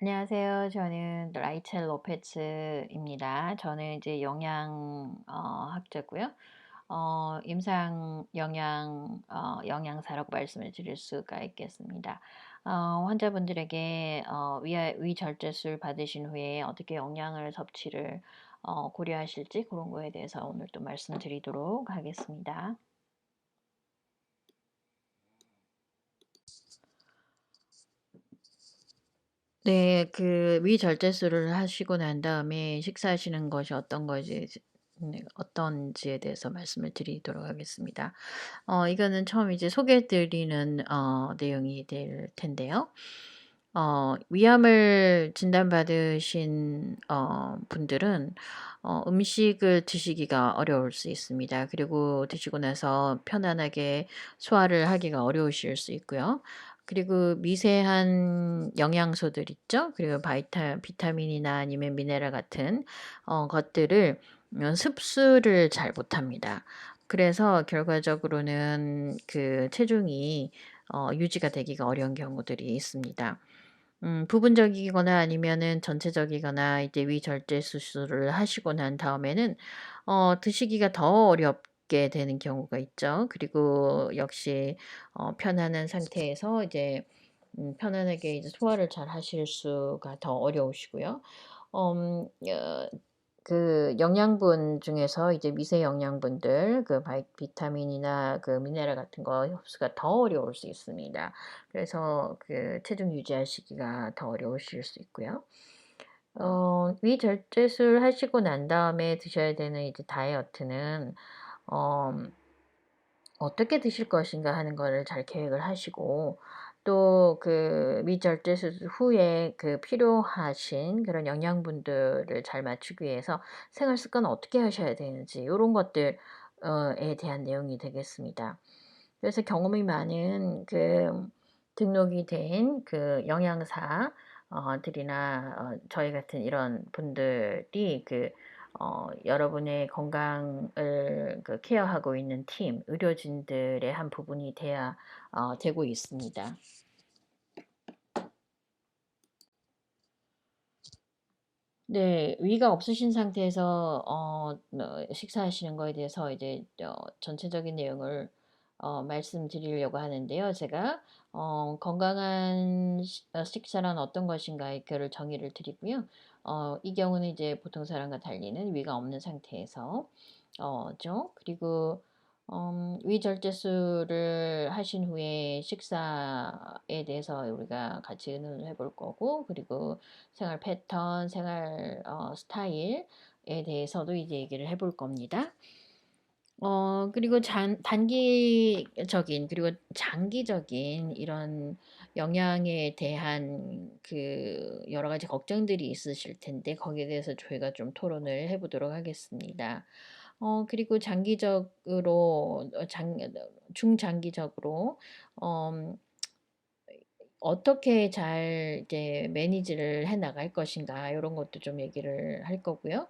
안녕하세요. 저는 라이첼 로페츠입니다. 저는 이제 영양 학자고요. 임상 영양 영양사라고 말씀을 드릴 수가 있겠습니다. 환자분들에게 위절제술 받으신 후에 어떻게 영양을 섭취를 고려하실지 그런 거에 대해서 오늘 또 말씀드리도록 하겠습니다. 네. 그 위절제술을 하시고 난 다음에 식사하시는 것이 어떤지에 대해서 말씀을 드리도록 하겠습니다. 이거는 처음 이제 소개해 드리는 내용이 될 텐데요. 위암을 진단받으신 분들은 음식을 드시기가 어려울 수 있습니다. 그리고 드시고 나서 편안하게 소화를 하기가 어려우실 수 있고요. 그리고 미세한 영양소들 있죠. 그리고 비타민이나 아니면 미네랄 같은 것들을 흡수를 잘 못합니다. 그래서 결과적으로는 그 체중이 유지가 되기가 어려운 경우들이 있습니다. 부분적이거나 아니면은 전체적이거나 이제 위절제 수술을 하시고 난 다음에는 드시기가 더 어렵게 되는 경우가 있죠. 그리고 역시 편안한 상태에서 이제 편안하게 이제 소화를 잘 하실 수가 더 어려우시고요. 여 그 영양분 중에서 이제 미세 영양분들 비타민이나 그 미네랄 같은 거 흡수가 더 어려울 수 있습니다. 그래서 그 체중 유지하시기가 더 어려우실 수 있고요. 위절제술 하시고 난 다음에 드셔야 되는 이제 다이어트는 어 어떻게 드실 것인가 하는 거를 잘 계획을 하시고 또 그 위절제 수술 후에 그 필요하신 그런 영양분들을 잘 맞추기 위해서 생활 습관을 어떻게 하셔야 되는지 요런 것들 에 대한 내용이 되겠습니다. 그래서 경험이 많은 그 등록이 된 그 영양사 들이나 저희 같은 이런 분들이 여러분의 건강을 케어하고 있는 팀, 의료진들의 한 부분이 돼야 되고 있습니다. 네. 위가 없으신 상태에서 식사하시는 거에 대해서 이제 전체적인 내용을 말씀드리려고 하는데요. 제가 건강한 식사란 어떤 것인가의 그 정의를 드리고요. 이 경우는 이제 보통 사람과 달리는 위가 없는 상태에서 죠. 그리고 위절제술을 하신 후에 식사에 대해서 우리가 같이 의논을 해볼 거고, 그리고 생활 패턴, 생활 스타일에 대해서도 이제 얘기를 해볼 겁니다. 그리고 단기적인 그리고 장기적인 이런 영향에 대한 그 여러 가지 걱정들이 있으실 텐데 거기에 대해서 저희가 좀 토론을 해 보도록 하겠습니다. 그리고 장기적으로 중장기적으로 음 어떻게 잘 이제 매니지를 해 나갈 것인가 요런 것도 좀 얘기를 할 거고요.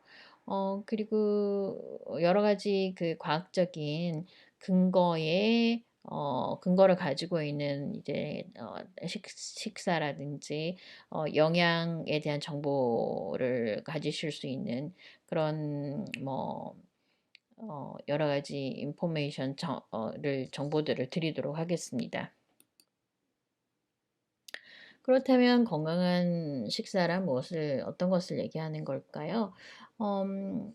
그리고 여러 가지 그 과학적인 근거를 가지고 있는 이제 식사라든지 영양에 대한 정보를 가지실 수 있는 그런 뭐 여러 가지 인포메이션 정보들을 드리도록 하겠습니다. 그렇다면 건강한 식사란 어떤 것을 얘기하는 걸까요? 음,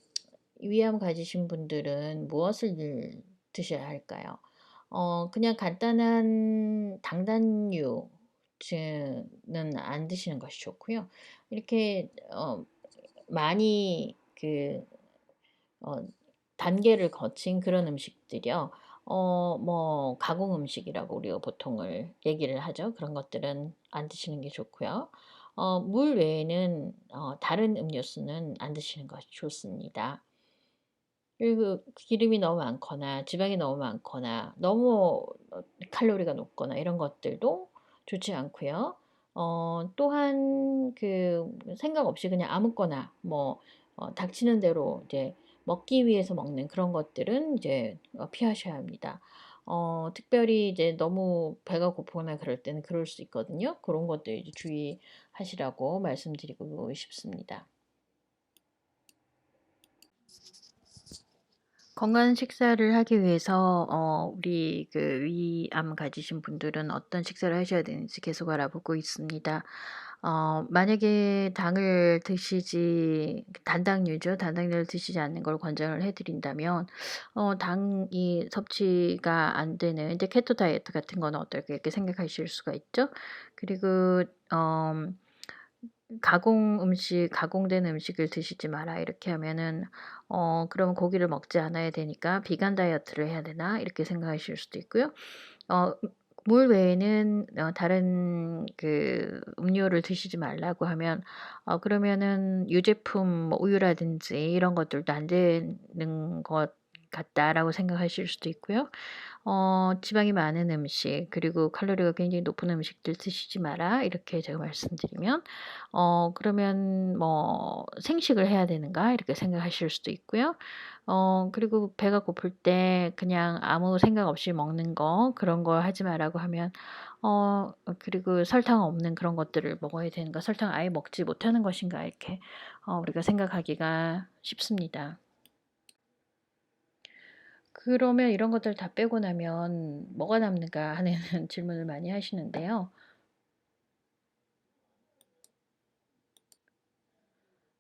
위암 가지신 분들은 무엇을 드셔야 할까요? 그냥 간단한 당단류는 안 드시는 것이 좋고요. 이렇게 많이 어, 단계를 거친 그런 음식들이요. 뭐 가공 음식이라고 우리가 보통을 얘기를 하죠. 그런 것들은 안 드시는 게 좋고요. 물 외에는 다른 음료수는 안 드시는 것이 좋습니다. 그리고 기름이 너무 많거나 지방이 너무 많거나 너무 칼로리가 높거나 이런 것들도 좋지 않고요. 또한 생각 없이 그냥 아무거나 뭐 닥치는 대로 이제 먹기 위해서 먹는 그런 것들은 이제 피하셔야 합니다. 특별히 이제 너무 배가 고프거나 그럴 때는 그럴 수 있거든요. 그런 것들 이제 주의하시라고 말씀드리고 싶습니다. 건강한 식사를 하기 위해서 우리 그 위암 가지신 분들은 어떤 식사를 하셔야 되는지 계속 알아보고 있습니다. 만약에 당을 드시지 단당류죠. 단당류를 드시지 않는 걸 권장을 해 드린다면 당이 섭취가 안 되는 이제 케토 다이어트 같은 건 어떨까 이렇게 생각하실 수가 있죠. 그리고 가공된 음식을 드시지 마라 이렇게 하면은 그러면 고기를 먹지 않아야 되니까 '비건 다이어트를 해야 되나?' 이렇게 생각하실 수도 있고요. 어 물 외에는 다른 그 음료를 드시지 말라고 하면 그러면은 '유제품 뭐 우유라든지 이런 것들도 안 되는 것 같다.'라고 생각하실 수도 있고요. 지방이 많은 음식 그리고 칼로리가 굉장히 높은 음식들 드시지 마라 이렇게 제가 말씀드리면 그러면 뭐 '생식을 해야 되는가?' 이렇게 생각하실 수도 있고요. 그리고 배가 고플 때 그냥 아무 생각 없이 먹는 거 그런 거 하지 마라고 하면 그리고 '설탕 없는 그런 것들을 먹어야 되는가? 설탕 아예 먹지 못하는 것인가?' 이렇게 우리가 생각하기가 쉽습니다. 그러면 이런 것들 다 빼고 나면 뭐가 남는가 하는 질문을 많이 하시는데요.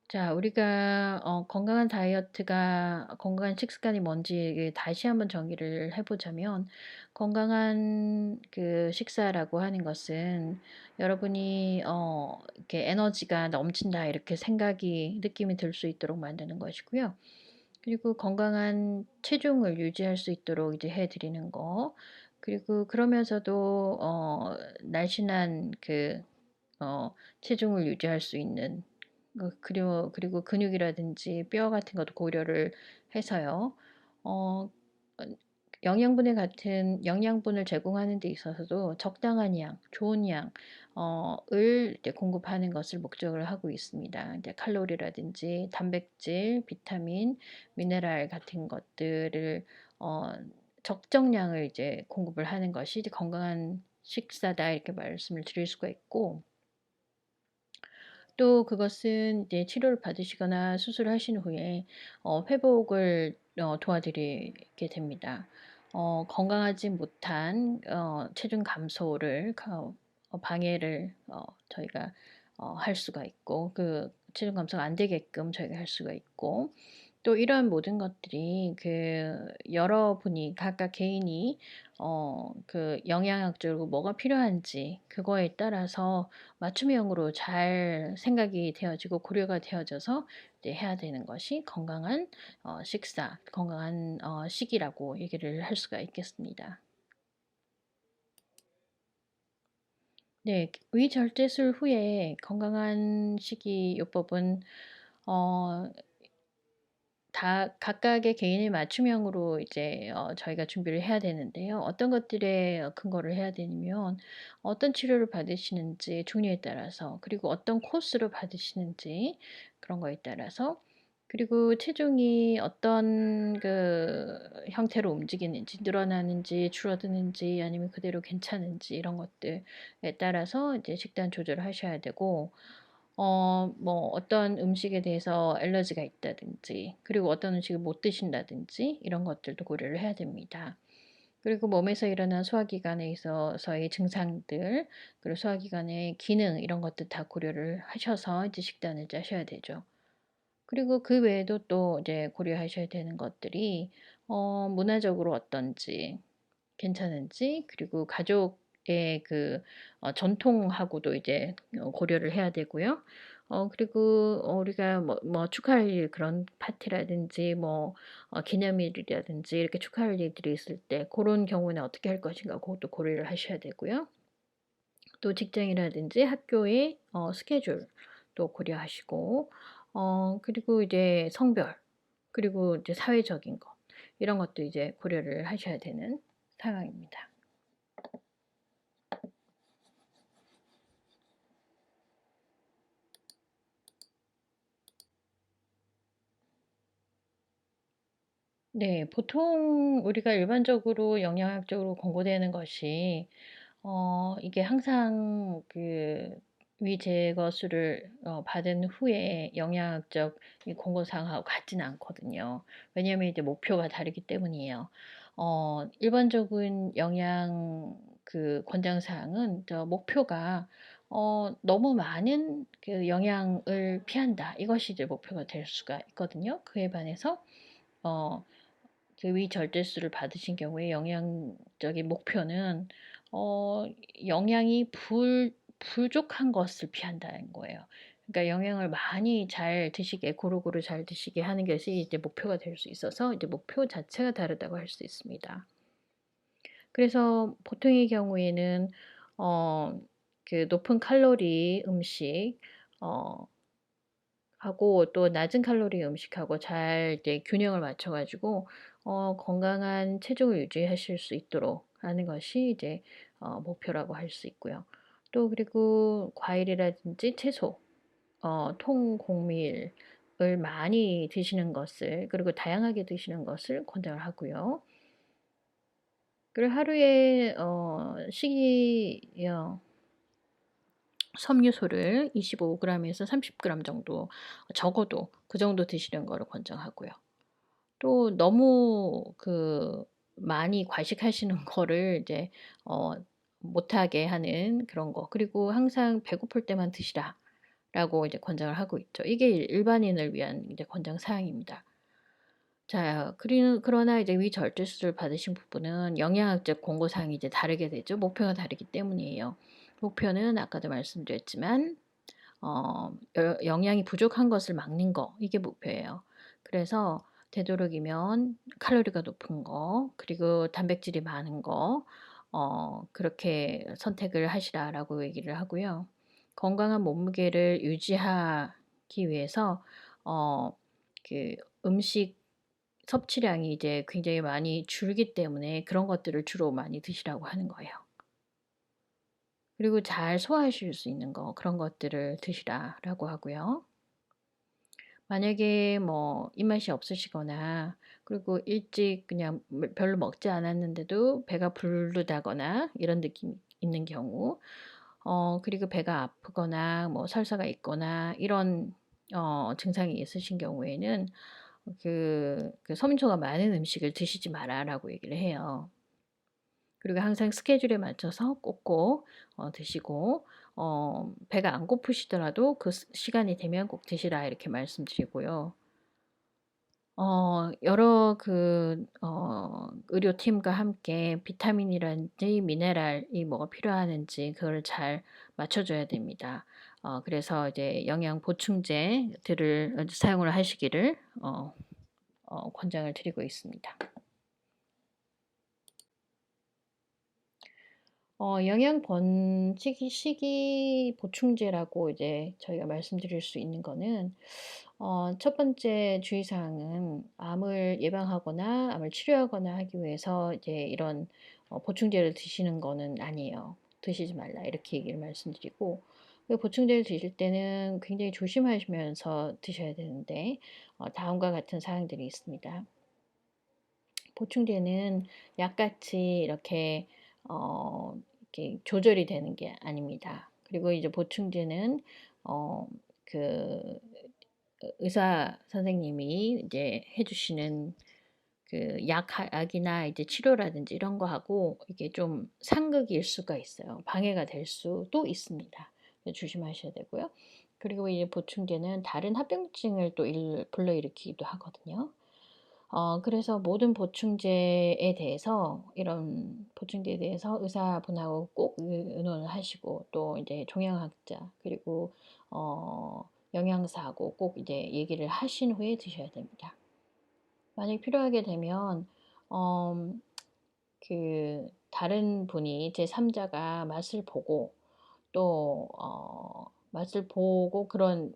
자, 우리가 건강한 다이어트가 건강한 식습관이 뭔지 다시 한번 정의를 해 보자면 건강한 그 식사라고 하는 것은 여러분이 이렇게 '에너지가 넘친다.' 이렇게 생각이 느낌이 들 수 있도록 만드는 것이고요. 그리고 건강한 체중을 유지할 수 있도록 이제 해 드리는 거. 그리고 그러면서도 날씬한 그 체중을 유지할 수 있는 그리고 근육이라든지 뼈 같은 것도 고려를 해서요. 어 어 영양분의 같은 영양분을 제공하는 데 있어서도 적당한 양, 좋은 양 을 이제 공급하는 것을 목적을 하고 있습니다. 이제 칼로리라든지 단백질, 비타민, 미네랄 같은 것들을 어 적정량을 이제 공급을 하는 것이 이제 건강한 식사다 이렇게 말씀을 드릴 수가 있고 또 그것은 이제 치료를 받으시거나 수술하신 후에 회복을 도와드리게 됩니다. 건강하지 못한 체중 감소를 방해를 저희가 할 수가 있고 그 체중 감소가 안 되게끔 저희가 할 수가 있고 또 이러한 모든 것들이 그 여러분이 각각 개인이 그 영양학적으로 뭐가 필요한지 그거에 따라서 맞춤형으로 잘 생각이 되어지고 고려가 되어져서 이제 해야 되는 것이 건강한 식사, 건강한 식이라고 얘기를 할 수가 있겠습니다. 네. 위절제술 후에 건강한 식이요법은 어 다 각각의 개인의 맞춤형으로 이제 저희가 준비를 해야 되는데요. 어떤 것들에 근거를 해야 되냐면 어떤 치료를 받으시는지 종류에 따라서 그리고 어떤 코스로 받으시는지 그런 거에 따라서 그리고 체중이 어떤 그 형태로 움직이는지 늘어나는지 줄어드는지 아니면 그대로 괜찮은지 이런 것들에 따라서 이제 식단 조절을 하셔야 되고 뭐 어떤 음식에 대해서 알러지가 있다든지 그리고 어떤 음식을 못 드신다든지 이런 것들도 고려를 해야 됩니다. 그리고 몸에서 일어난 소화기관에 있어서의 증상들 그리고 소화기관의 기능 이런 것들 다 고려를 하셔서 이제 식단을 짜셔야 되죠. 그리고 그 외에도 또 이제 고려하셔야 되는 것들이 문화적으로 어떤지 괜찮은지 그리고 가족의 그 전통하고도 이제 고려를 해야 되고요. 그리고 우리가 뭐 축하할 일 그런 파티라든지 뭐 기념일이라든지 이렇게 축하할 일들이 있을 때 그런 경우는 어떻게 할 것인가 그것도 고려를 하셔야 되고요. 또 직장이라든지 학교의 스케줄도 고려하시고 그리고 이제 성별 그리고 이제 사회적인 것 이런 것도 이제 고려를 하셔야 되는 상황입니다. 네, 보통 우리가 일반적으로 영양학적으로 권고되는 것이 이게 항상 그 위제거수를 받은 후에 영양학적 이 권고사항하고 같지는 않거든요. 왜냐하면 이제 목표가 다르기 때문이에요. 일반적인 영양 그 권장사항은 저 목표가 너무 많은 그 영양을 피한다. 이것이 이제 목표가 될 수가 있거든요. 그에 반해서 어, 그 위절제수를 받으신 경우에 영양적인 목표는 어, 영양이 부족한 것을 피한다는 거예요. 그러니까 영양을 많이 잘 드시게 고루고루 잘 드시게 하는 것이 이제 목표가 될 수 있어서 이제 목표 자체가 다르다고 할 수 있습니다. 그래서 보통의 경우에는 어, 그 높은 칼로리 음식 어, 하고 또 낮은 칼로리 음식하고 잘 이제 균형을 맞춰가지고 건강한 체중을 유지하실 수 있도록 하는 것이 이제 목표라고 할 수 있고요. 또 그리고 과일이라든지 채소, 통곡밀을 많이 드시는 것을 그리고 다양하게 드시는 것을 권장을 하고요. 그리고 하루에 섬유소를 25g에서 30g 정도 적어도 그 정도 드시는 거를 권장하고요. 또 너무 그 많이 과식하시는 거를 이제 어 못하게 하는 그런 거. 그리고 항상 배고플 때만 드시라라고 이제 권장을 하고 있죠. 이게 일반인을 위한 이제 권장 사항입니다. 자, 그러나 이제 위절제수를 받으신 부분은 영양학적 권고사항이 이제 다르게 되죠. 목표가 다르기 때문이에요. 목표는 아까도 말씀드렸지만 영양이 부족한 것을 막는 거, 이게 목표예요. 그래서 되도록이면 칼로리가 높은 거, 그리고 단백질이 많은 거, 그렇게 선택을 하시라라고 얘기를 하고요. 건강한 몸무게를 유지하기 위해서, 어, 그 음식 섭취량이 이제 굉장히 많이 줄기 때문에 그런 것들을 주로 많이 드시라고 하는 거예요. 그리고 잘 소화하실 수 있는 거, 그런 것들을 드시라라고 하고요. 만약에 뭐 입맛이 없으시거나 그리고 일찍 그냥 별로 먹지 않았는데도 배가 부르다거나 이런 느낌이 있는 경우, 그리고 배가 아프거나 뭐 설사가 있거나 이런 증상이 있으신 경우에는 그 섬유소가 많은 음식을 드시지 마라라고 얘기를 해요. 그리고 항상 스케줄에 맞춰서 꼭꼭 드시고 배가 안 고프시더라도 그 시간이 되면 꼭 드시라 이렇게 말씀드리고요. 여러 의료팀과 함께 비타민이라든지 미네랄이 뭐가 필요하는지 그걸 잘 맞춰줘야 됩니다. 그래서 이제 영양 보충제들을 사용을 하시기를 권장을 드리고 있습니다. 영양 번식이 보충제라고 이제 저희가 말씀드릴 수 있는 거는 첫 번째 주의사항은 암을 예방하거나 암을 치료하거나 하기 위해서 이제 이런 보충제를 드시는 거는 아니에요. 드시지 말라 이렇게 얘기를 말씀드리고 그 보충제를 드실 때는 굉장히 조심하시면서 드셔야 되는데 다음과 같은 사항들이 있습니다. 보충제는 약같이 이렇게 조절이 되는 게 아닙니다. 그리고 이제 보충제는 어, 그 의사 선생님이 이제 해주시는 그 약이나 이제 치료라든지 이런 거 하고 이게 좀 상극일 수가 있어요. 방해가 될 수도 있습니다. 조심하셔야 되고요. 그리고 이제 보충제는 다른 합병증을 또 불러일으키기도 하거든요. 그래서 모든 보충제에 대해서 이런 보충제에 대해서 의사분하고 꼭 의논을 하시고 또 이제 종양학자 그리고 영양사하고 꼭 이제 얘기를 하신 후에 드셔야 됩니다. 만약 필요하게 되면 어, 다른 분이 제3자가 맛을 보고 또 맛을 보고 그런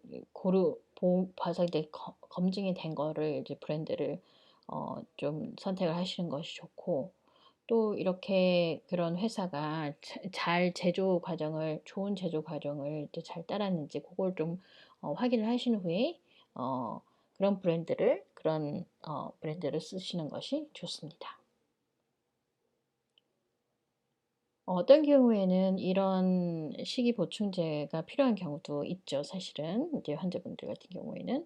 봐서 이제 검증이 된 거를 이제 브랜드를 좀 선택을 하시는 것이 좋고 또 이렇게 그런 회사가 잘 좋은 제조 과정을 이제 잘 따랐는지 그걸 좀 확인을 하신 후에 어, 그런 브랜드를 쓰시는 것이 좋습니다. 어떤 경우에는 이런 식이 보충제가 필요한 경우도 있죠. 사실은 이제 환자분들 같은 경우에는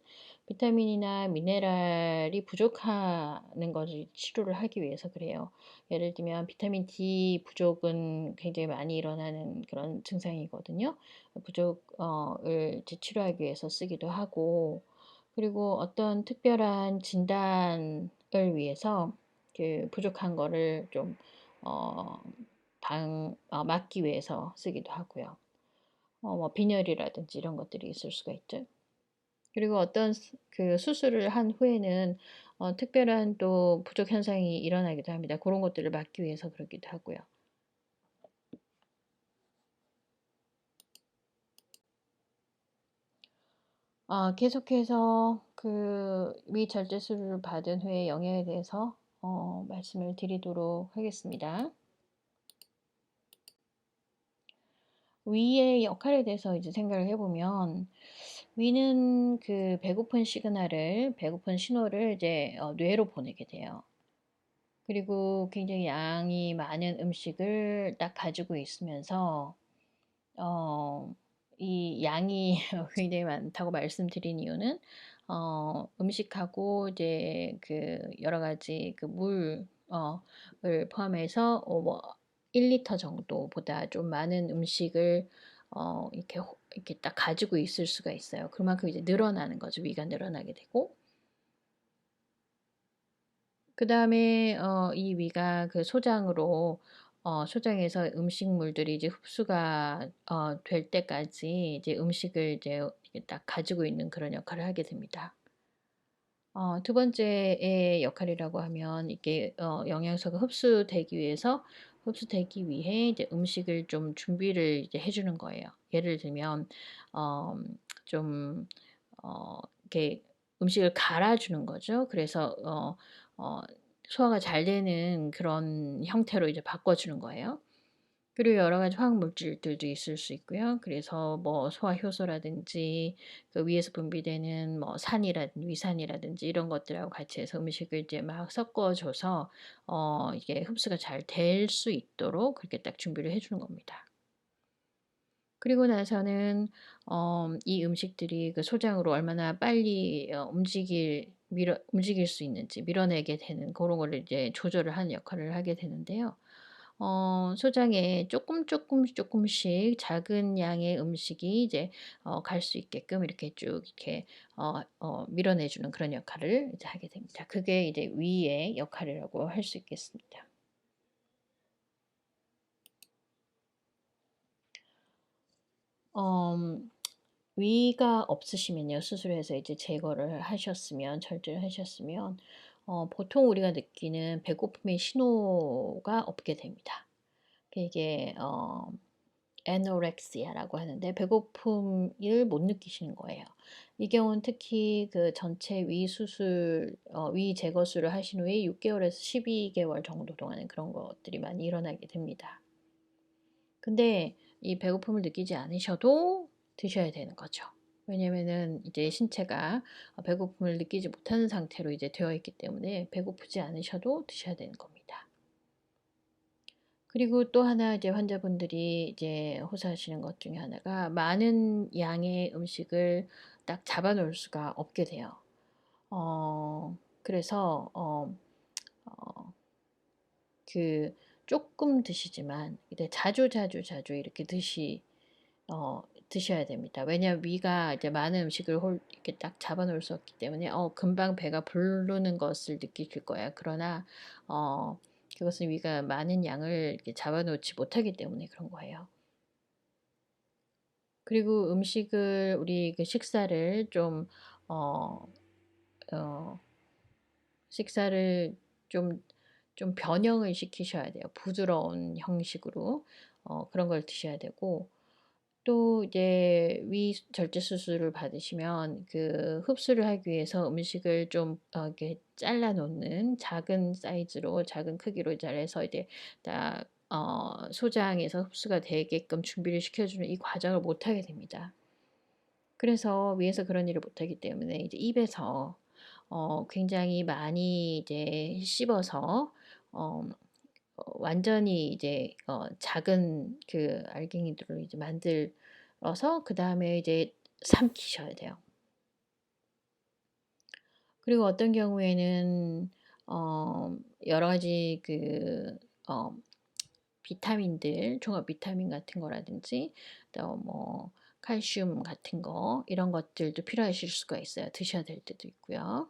비타민이나 미네랄이 부족하는 것을 치료를 하기 위해서 그래요. 예를 들면 비타민 D 부족은 굉장히 많이 일어나는 그런 증상이거든요. 부족을 이제 치료하기 위해서 쓰기도 하고, 그리고 어떤 특별한 진단을 위해서 그 부족한 거를 좀 어, 막기 위해서 쓰기도 하고요. 뭐 빈혈이라든지 이런 것들이 있을 수가 있죠. 그리고 어떤 그 수술을 한 후에는 특별한 또 부족 현상이 일어나기도 합니다. 그런 것들을 막기 위해서 그러기도 하고요. 계속해서 그 위절제술을 받은 후에 영향에 대해서 말씀을 드리도록 하겠습니다. 위의 역할에 대해서 이제 생각을 해보면 위는 그 배고픈 신호를 이제 뇌로 보내게 돼요. 그리고 굉장히 양이 많은 음식을 딱 가지고 있으면서 어, 이 양이 굉장히 많다고 말씀드린 이유는 음식하고 이제 그 여러 가지 그 을 포함해서 뭐 1리터 정도보다 좀 많은 음식을 이렇게 딱 가지고 있을 수가 있어요. 그만큼 이제 늘어나는 거죠. 위가 늘어나게 되고. 그 다음에 이 위가 그 소장에서 음식물들이 이제 흡수가 될 때까지 이제 음식을 이제 이렇게 딱 가지고 있는 그런 역할을 하게 됩니다. 두 번째의 역할이라고 하면 이게 영양소가 흡수되기 위해 이제 음식을 좀 준비를 이제 해주는 거예요. 예를 들면 어, 좀 이렇게 음식을 갈아주는 거죠. 그래서 어, 소화가 잘 되는 그런 형태로 이제 바꿔주는 거예요. 그리고 여러 가지 화학 물질들도 있을 수 있고요. 그래서 뭐 소화 효소라든지 그 위에서 분비되는 뭐 산이라든지 위산이라든지 이런 것들하고 같이 해서 음식을 이제 막 섞어줘서 이게 흡수가 잘 될 수 있도록 그렇게 딱 준비를 해주는 겁니다. 그리고 나서는 이 음식들이 그 소장으로 얼마나 빨리 움직일 수 있는지 밀어내게 되는 그런 거를 이제 조절을 하는 역할을 하게 되는데요. 소장에 조금씩 작은 양의 음식이 이제 갈 수 있게끔 이렇게 쭉 이렇게 밀어내 주는 그런 역할을 이제 하게 됩니다. 그게 이제 위의 역할이라고 할 수 있겠습니다. 위가 없으시면요. 수술해서 이제 제거를 하셨으면 절제를 하셨으면 보통 우리가 느끼는 배고픔의 신호가 없게 됩니다. 이게 애노렉시아라고 하는데 배고픔을 못 느끼시는 거예요. 이 경우는 특히 그 전체 위 제거술을 하신 후에 6개월에서 12개월 정도 동안은 그런 것들이 많이 일어나게 됩니다. 근데 이 배고픔을 느끼지 않으셔도 드셔야 되는 거죠. 왜냐면은 이제 신체가 배고픔을 느끼지 못하는 상태로 이제 되어 있기 때문에 배고프지 않으셔도 드셔야 되는 겁니다. 그리고 또 하나 이제 환자분들이 이제 호소하시는 것 중에 하나가 많은 양의 음식을 딱 잡아 놓을 수가 없게 돼요. 그래서 어, 그 조금 드시지만 이제 자주 이렇게 드셔야 됩니다. 왜냐하면 위가 이제 많은 음식을 이렇게 딱 잡아 놓을 수 없기 때문에 금방 배가 부르는 것을 느끼실 거예요. 그러나 그것은 위가 많은 양을 이렇게 잡아 놓지 못하기 때문에 그런 거예요. 그리고 우리 그 어, 어, 식사를 좀, 좀 변형을 시키셔야 돼요. 부드러운 형식으로 그런 걸 드셔야 되고, 또 이제 위 절제 수술을 받으시면 그 흡수를 하기 위해서 음식을 좀 이렇게 잘라 놓는 작은 크기로 잘라서 이제 딱 소장에서 흡수가 되게끔 준비를 시켜주는 이 과정을 못 하게 됩니다. 그래서 위에서 그런 일을 못 하기 때문에 이제 입에서 굉장히 많이 이제 씹어서 어 완전히 이제 작은 그 알갱이들로 이제 만들어서 그다음에 이제 삼키셔야 돼요. 그리고 어떤 경우에는 여러 가지 그 어 비타민들, 종합 비타민 같은 거라든지 또 뭐 칼슘 같은 거 이런 것들도 필요하실 수가 있어요. 드셔야 될 때도 있고요.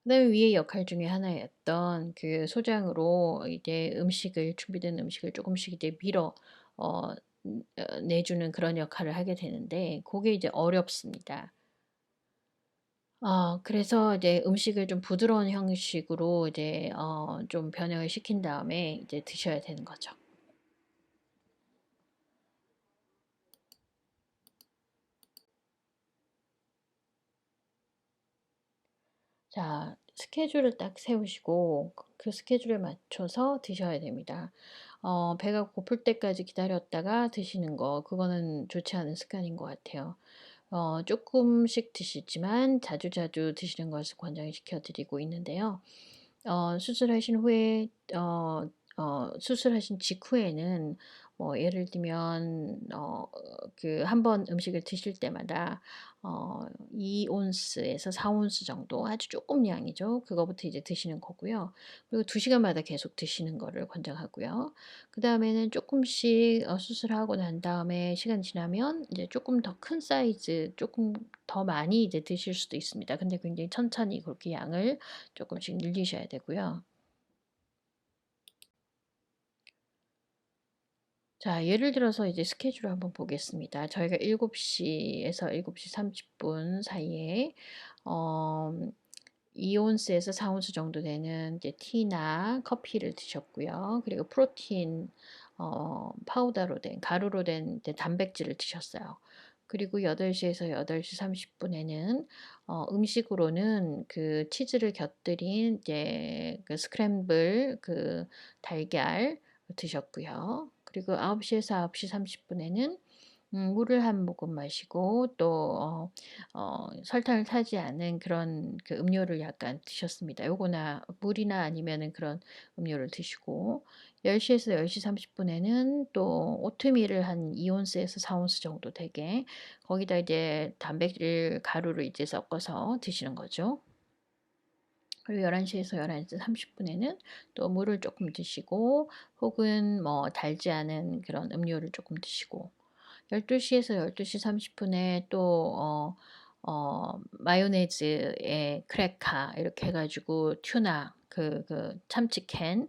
그다음에 위의 역할 중에 하나였던 그 소장으로 이제 준비된 음식을 조금씩 이제 밀어 어 내주는 그런 역할을 하게 되는데 그게 이제 어렵습니다. 그래서 이제 음식을 좀 부드러운 형식으로 이제 좀 변형을 시킨 다음에 이제 드셔야 되는 거죠. 자, 스케줄을 딱 세우시고 그 스케줄에 맞춰서 드셔야 됩니다. 배가 고플 때까지 기다렸다가 드시는 거 그거는 좋지 않은 습관인 것 같아요. 쪼끔씩 드시지만 자주자주 드시는 것을 권장시켜 드리고 있는데요. 수술하신 후에 수술하신 직후에는 뭐 예를 들면 그 한 번 음식을 드실 때마다 2 온스에서 4 온스 정도 아주 쪼끔 양이죠. 그거부터 이제 드시는 거고요. 그리고 2 시간마다 계속 드시는 거를 권장하고요. 그다음에는 쪼끔씩 수술하고 난 다음에 시간 지나면 이제 쪼끔 더 큰 사이즈 쪼끔 더 많이 이제 드실 수도 있습니다. 근데 굉장히 천천히 그렇게 양을 쪼끔씩 늘리셔야 되고요. 자, 예를 들어서 이제 스케줄을 한번 보겠습니다. 저희가 7시 에서 7시 30분 사이에 어 2 온스에서 4 온스 정도 되는 이제 티나 커피를 드셨고요. 그리고 프로틴 파우더로 된 가루로 된 이제 단백질을 드셨어요. 그리고 8시 에서 8시 30 분에는 음식으로는 그 치즈를 곁들인 이제 그 스크램블 그 달걀 드셨고요. 그리고 9시 에서 9시 30 분에는 물을 한 모금 마시고 또 설탕을 타지 않은 그런 그 음료를 약간 드셨습니다. 요거나 물이나 아니면은 그런 음료를 드시고 10시 에서 10시 30 분에는 또 오트밀을 한 2 온스에서 4 온스 정도 되게 거기다 이제 단백질 가루를 이제 섞어서 드시는 거죠. 그리고 11시 에서 11시 30 분에는 또 물을 조금 드시고 혹은 뭐 달지 않은 그런 음료를 조금 드시고 12시 에서 12시 30 분에 또 마요네즈에 크래커 이렇게 해 가지고 튜나 참치 캔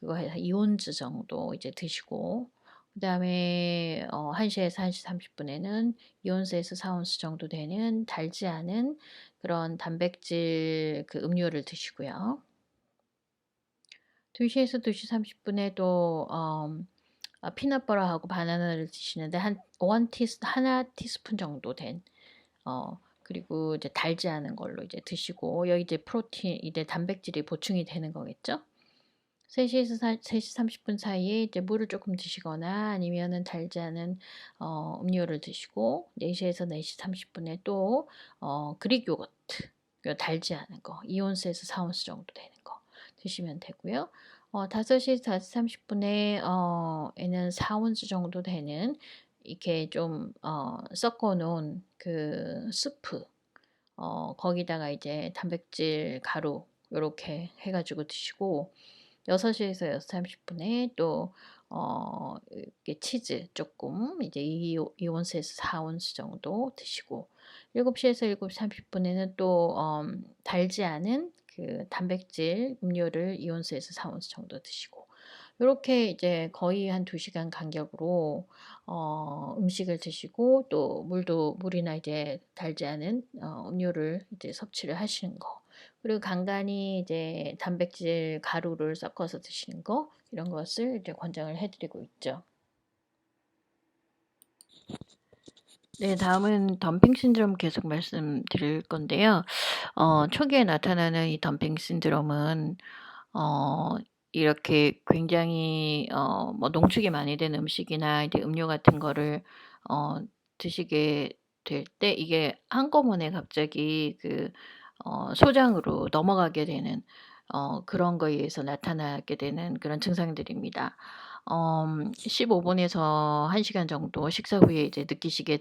그거 해서 2 온즈 정도 이제 드시고 그다음에 1 시에서 1시 30 분에는 2 온스에서 4 온스 정도 되는 달지 않은 그런 단백질 그 음료를 드시고요. 2 시에서 2시 30 분에 또 피넛버터하고 바나나를 드시는데 한 원 티스 하나 티스푼 정도 된 그리고 이제 달지 않은 걸로 이제 드시고 여기 이제 프로틴 이제 단백질이 보충이 되는 거겠죠. 3 시에서 3시 30분 사이에 이제 물을 조금 드시거나 아니면은 달지 않은 음료를 드시고 4 시에서 4시 30 분에 또 그릭 요거트 달지 않은 거 2 온스에서 4 온스 정도 되는 거 드시면 되고요. 5 시 30 분에 에는 4 온스 정도 되는 이렇게 좀 섞어 놓은 그 스프 거기다가 이제 단백질 가루 요렇게 해 가지고 드시고 6 시에서 6시 30 분에 또 이렇게 치즈 쪼끔 이제 2 온스에서 4 온스 정도 드시고 7 시에서 7시 30 분에는 또 달지 않은 그 단백질 음료를 2 온스에서 4 온스 정도 드시고 요렇게 이제 거의 한 2 시간 간격으로 음식을 드시고 또 물이나 이제 달지 않은 음료를 이제 섭취를 하시는 거. 그리고 간간히 이제 단백질 가루를 섞어서 드시는 거 이런 것을 이제 권장을 해 드리고 있죠. 네, 다음은 덤핑 신드롬 계속 말씀드릴 건데요. 초기에 나타나는 이 덤핑 신드롬은 어 이렇게 굉장히 뭐 농축이 많이 된 음식이나 이제 음료 같은 거를 어 드시게 될 때 이게 한꺼번에 갑자기 소장으로 넘어가게 되는 그런 거에 의해서 나타나게 되는 그런 증상들입니다. 15 분에서 1 시간 정도 식사 후에 이제 느끼시게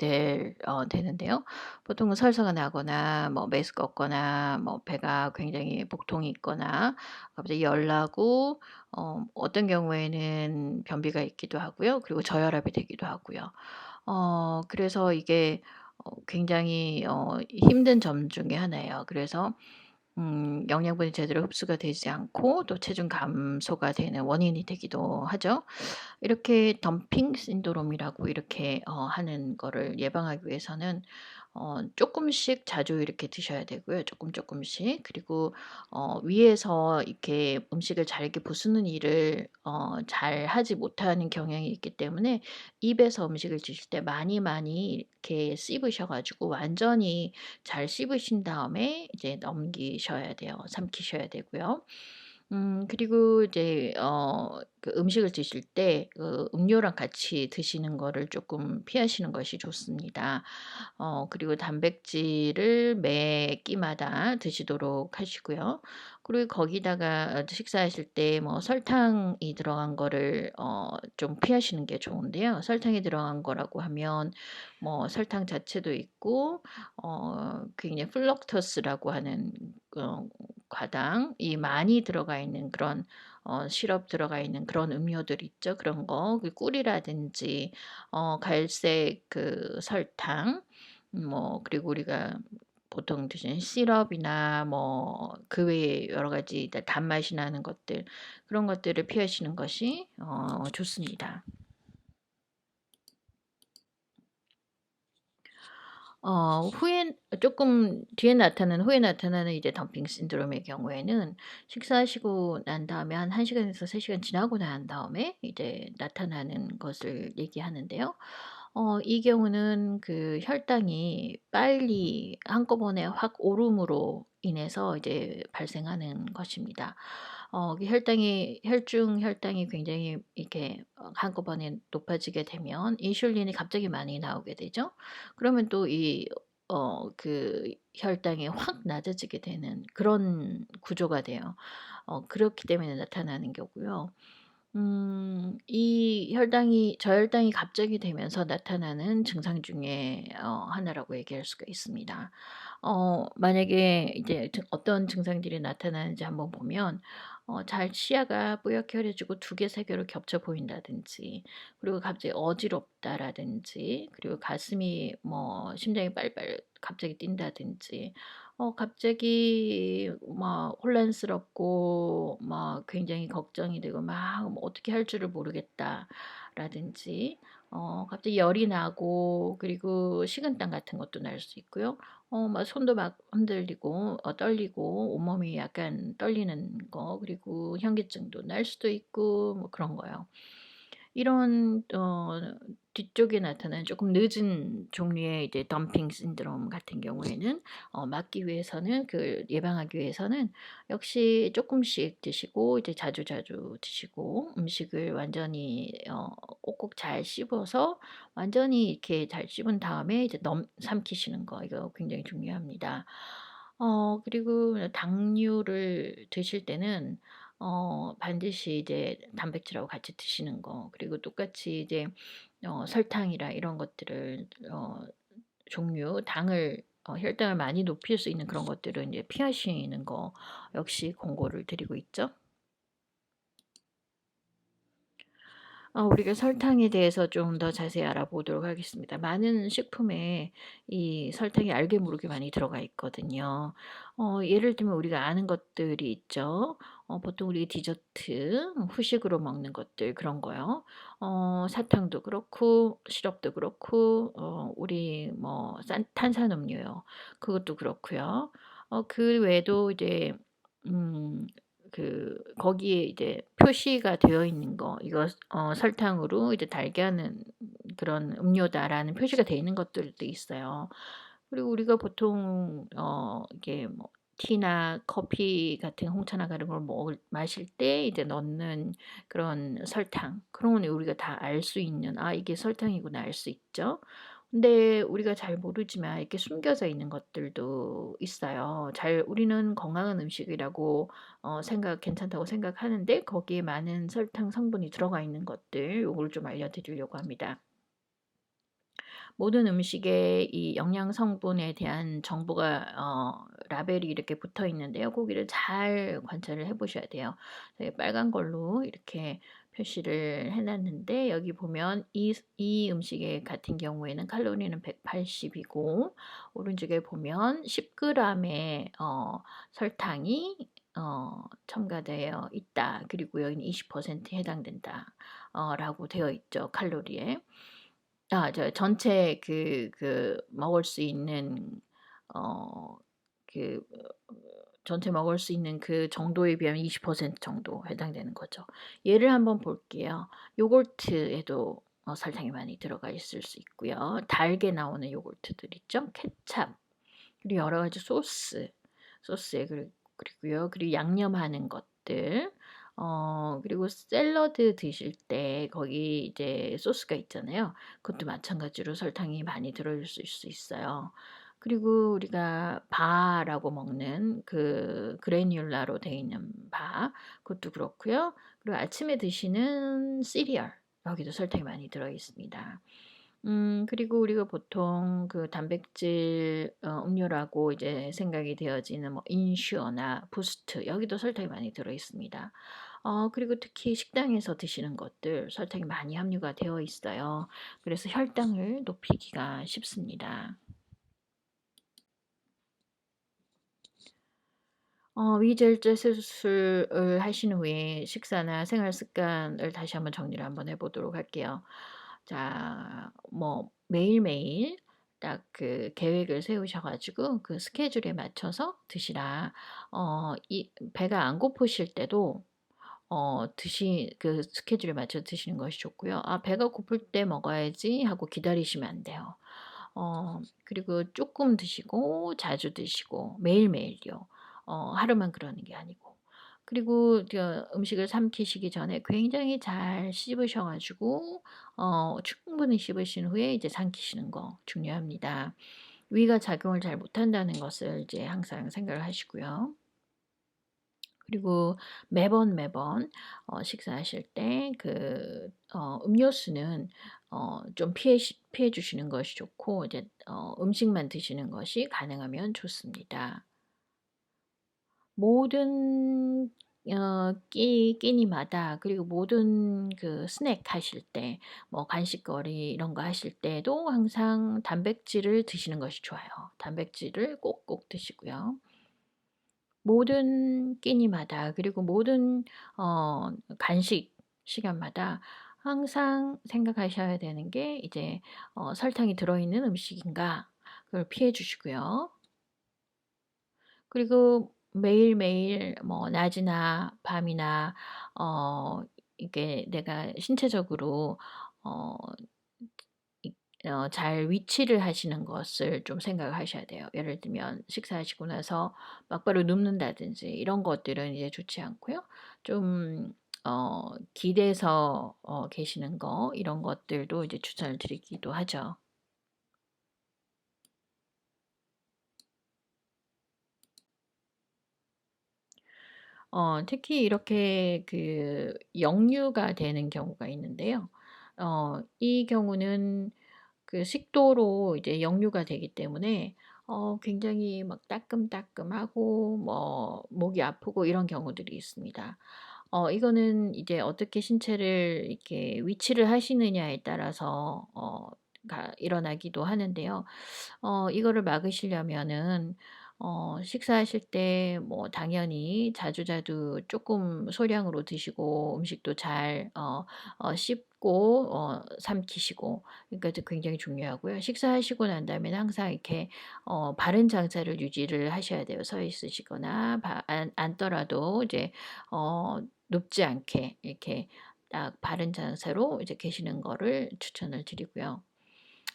되는데요. 보통은 설사가 나거나 뭐 메스가 없거나 뭐 배가 굉장히 복통이 있거나 갑자기 열나고 어떤 경우에는 변비가 있기도 하고요. 그리고 저혈압이 되기도 하고요. 그래서 이게 굉장히 힘든 점 중에 하나예요. 그래서 영양분이 제대로 흡수가 되지 않고 또 체중 감소가 되는 원인이 되기도 하죠. 이렇게 덤핑 신드롬이라고 이렇게 하는 거를 예방하기 위해서는 쪼끔씩 자주 이렇게 드셔야 되고요. 쪼끔씩. 그리고 위에서 이렇게 음식을 잘 이렇게 부수는 일을 잘하지 못하는 경향이 있기 때문에 입에서 음식을 드실 때 많이 이렇게 씹으셔 가지고 완전히 잘 씹으신 다음에 이제 넘기셔야 돼요. 삼키셔야 되고요. 그리고 이제 음식을 드실 때 음료랑 같이 드시는 거를 쪼끔 피하시는 것이 좋습니다. 그리고 단백질을 매 끼마다 드시도록 하시고요. 그리고 거기다가 식사하실 때 뭐 설탕이 들어간 거를 좀 피하시는 게 좋은데요. 설탕이 들어간 거라고 하면 뭐 설탕 자체도 있고 굉장히 플럭터스라고 하는 과당이 많이 들어가 있는 그런 시럽 들어가 있는 그런 음료들 있죠. 그런 거 꿀이라든지 갈색 설탕 뭐 그리고 우리가 보통 드시는 시럽이나 뭐 그 외에 여러 가지 단맛이 나는 것들 그런 것들을 피하시는 것이 좋습니다. 후에 조금 뒤에 나타나는 후에 나타나는 이제 덤핑 신드롬의 경우에는 식사하시고 난 다음에 한 1 시간에서 3 시간 지나고 난 다음에 이제 나타나는 것을 얘기하는데요. 이 경우는 혈당이 빨리 한꺼번에 확 오름으로 인해서 이제 발생하는 것입니다. 혈중혈당이 굉장히 이렇게 한꺼번에 높아지게 되면 인슐린이 갑자기 많이 나오게 되죠. 그러면 또 혈당이 확 낮아지게 되는 그런 구조가 돼요. 그렇기 때문에 나타나는 거고요. 이 저혈당이 갑자기 되면서 나타나는 증상 중에 하나라고 얘기할 수가 있습니다. 만약에 이제 어떤 증상들이 나타나는지 한번 보면 시야가 뿌옇게 흐려지고 2 개, 3 개로 겹쳐 보인다든지 그리고 갑자기 어지럽다라든지 그리고 가슴이 뭐 심장이 빨빨 갑자기 뛴다든지 갑자기 막 혼란스럽고 막 굉장히 걱정이 되고 막 뭐 '어떻게 할 줄을 모르겠다.'라든지 갑자기 열이 나고 그리고 식은땀 같은 것도 날 수 있고요. 막 손도 막 흔들리고 떨리고 온몸이 약간 떨리는 거 그리고 현기증도 날 수도 있고 뭐 그런 거요. 이런 뒤쪽에 나타나는 조금 늦은 종류의 이제 덤핑 신드롬 같은 경우에는 막기 위해서는 예방하기 위해서는 역시 조금씩 드시고 이제 자주자주 드시고 음식을 완전히 꼭꼭 잘 씹어서 완전히 이렇게 잘 씹은 다음에 이제 삼키시는 거 이거 굉장히 중요합니다. 그리고 당류를 드실 때는 반드시 이제 단백질하고 같이 드시는 거 그리고 똑같이 이제 설탕이라 이런 것들을 당을 혈당을 많이 높일 수 있는 그런 것들은 이제 피하시는 거 역시 권고를 드리고 있죠. 우리가 설탕에 대해서 좀 더 자세히 알아보도록 하겠습니다. 많은 식품에 이 설탕이 알게 모르게 많이 들어가 있거든요. 예를 들면 우리가 아는 것들이 있죠. 보통 우리 디저트, 후식으로 먹는 것들 그런 거요. 사탕도 그렇고 시럽도 그렇고 우리 뭐 탄산음료요. 그것도 그렇고요. 그 외에도 이제 음 거기에 이제 표시가 되어 있는 거 이거 설탕으로 이제 달게 하는 그런 음료다라는 표시가 되어 있는 것들도 있어요. 그리고 우리가 보통 이게 뭐 티나 커피 같은 홍차나 다른 걸 마실 때 이제 넣는 그런 설탕 그런 건 우리가 다 알 수 있는 '아 이게 설탕이구나.' 알 수 있죠. 근데 우리가 잘 모르지만 이렇게 숨겨져 있는 것들도 있어요. 우리는 건강한 음식이라고 괜찮다고 생각하는데 거기에 많은 설탕 성분이 들어가 있는 것들 요걸 좀 알려드리려고 합니다. 모든 음식에 이 영양 성분에 대한 정보가 라벨이 이렇게 붙어 있는데요. 고기를 잘 관찰을 해 보셔야 돼요. 네, 빨간 걸로 이렇게 표시를 해 놨는데 여기 보면 이 음식의 같은 경우에는 칼로리는 180 이고 오른쪽에 보면 10 그램의 설탕이 첨가되어 있다. 그리고 여기는 20%에 해당된다. 라고 되어 있죠, 칼로리에. 전체 먹을 수 있는 어 그 전체 먹을 수 있는 그 정도에 비하면 20% 정도 해당되는 거죠. 예를 한번 볼게요. 요거트에도 설탕이 많이 들어가 있을 수 있고요. 달게 나오는 요거트들 있죠. 케찹 그리고 여러 가지 소스에 그리고요. 그리고 양념하는 것들 그리고 샐러드 드실 때 거기 이제 소스가 있잖아요. 그것도 마찬가지로 설탕이 많이 들어 있을 수 있어요. 그리고 우리가 바라고 먹는 그 그래뉼라로 되어 있는 바 그것도 그렇고요. 그리고 아침에 드시는 시리얼 여기도 설탕이 많이 들어 있습니다. 그리고 우리가 보통 그 단백질 음료라고 이제 생각이 되어지는 뭐 인슈어나 부스트 여기도 설탕이 많이 들어 있습니다. 그리고 특히 식당에서 드시는 것들 설탕이 많이 함유가 되어 있어요. 그래서 혈당을 높이기가 쉽습니다. 위절제 수술을 하신 후에 식사나 생활 습관을 다시 한번 정리를 한번 해 보도록 할게요. 자 뭐 매일매일 딱 그 계획을 세우셔 가지고 그 스케줄에 맞춰서 드시라. 이 배가 안 고프실 때도 그 스케줄에 맞춰 드시는 것이 좋고요. '아 배가 고플 때 먹어야지.' 하고 기다리시면 안 돼요. 그리고 쪼끔 드시고 자주 드시고 매일매일요. 하루만 그러는 게 아니고. 그리고 음식을 삼키시기 전에 굉장히 잘 씹으셔 가지고 충분히 씹으신 후에 이제 삼키시는 거 중요합니다. 위가 작용을 잘 못한다는 것을 이제 항상 생각을 하시고요. 그리고 매번 식사하실 때 음료수는 좀 피해 주시는 것이 좋고 이제 음식만 드시는 것이 가능하면 좋습니다. 모든 끼니마다 그리고 모든 그 스낵 하실 때 뭐 간식거리 이런 거 하실 때도 항상 단백질을 드시는 것이 좋아요. 단백질을 꼭꼭 드시고요. 모든 끼니마다 그리고 모든 간식 시간마다 항상 생각하셔야 되는 게 이제 '설탕이 들어있는 음식인가.' 그걸 피해 주시고요. 그리고 매일매일 뭐 낮이나 밤이나 이게 내가 신체적으로 어 잘 위치를 하시는 것을 좀 생각을 하셔야 돼요. 예를 들면 식사하시고 나서 막바로 눕는다든지 이런 것들은 이제 좋지 않고요. 좀 기대서 계시는 거 이런 것들도 이제 추천을 드리기도 하죠. 특히 이렇게 역류가 되는 경우가 있는데요. 이 경우는 그 식도로 이제 역류가 되기 때문에 굉장히 막 따끔따끔하고 뭐 목이 아프고 이런 경우들이 있습니다. 이거는 이제 어떻게 신체를 이렇게 위치를 하시느냐에 따라서 일어나기도 하는데요. 이거를 막으시려면은 식사하실 때 뭐 당연히 자주자주 쪼끔 소량으로 드시고 음식도 잘 씹고 삼키시고 그러니까 굉장히 중요하고요. 식사하시고 난 다음에는 항상 이렇게 바른 장사를 유지를 하셔야 돼요. 서 있으시거나 앉더라도 이제 눕지 않게 이렇게 딱 바른 자세로 이제 계시는 거를 추천을 드리고요.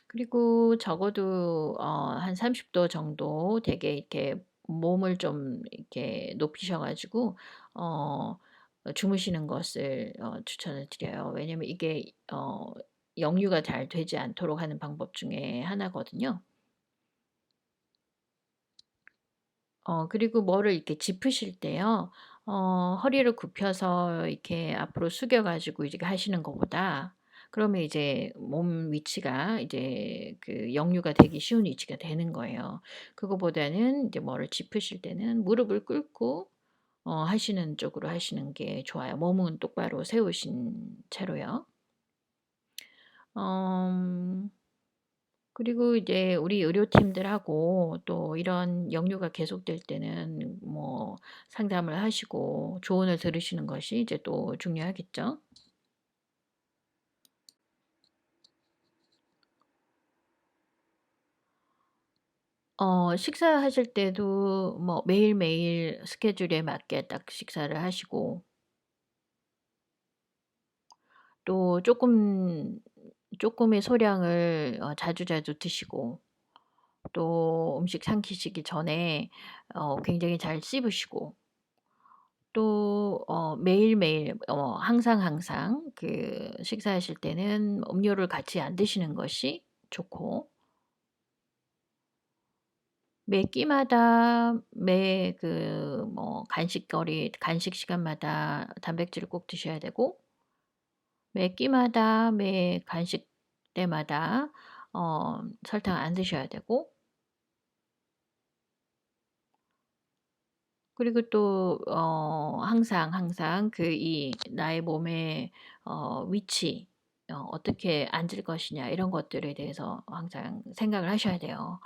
그리고 적어도 한 30도 정도 되게 이렇게 몸을 좀 이렇게 높이셔 가지고 주무시는 것을 추천을 드려요. 왜냐면 이게 역류가 잘 되지 않도록 하는 방법 중에 하나거든요. 그리고 뭐를 이렇게 짚으실 때요. 허리를 굽혀서 이렇게 앞으로 숙여 가지고 이렇게 하시는 것보다, 그러면 이제 몸 위치가 이제 그 역류가 되기 쉬운 위치가 되는 거예요. 그거보다는 이제 뭐를 짚으실 때는 무릎을 꿇고 하시는 쪽으로 하시는 게 좋아요. 몸은 똑바로 세우신 채로요. 음 그리고 이제 우리 의료팀들하고 또 이런 역류가 계속될 때는 뭐 상담을 하시고 조언을 들으시는 것이 이제 또 중요하겠죠. 식사하실 때도 뭐 매일매일 스케줄에 맞게 딱 식사를 하시고, 또 쪼끔의 소량을 자주자주 드시고, 또 음식 삼키시기 전에 굉장히 잘 씹으시고, 또 매일매일 항상 그 식사하실 때는 음료를 같이 안 드시는 것이 좋고, 매 끼마다 매 그 뭐 간식 시간마다 단백질을 꼭 드셔야 되고, 매 끼마다 매 간식 때마다 설탕 안 드셔야 되고, 그리고 또 항상 그 이 나의 몸의 위치, 어떻게 앉을 것이냐 이런 것들에 대해서 항상 생각을 하셔야 돼요.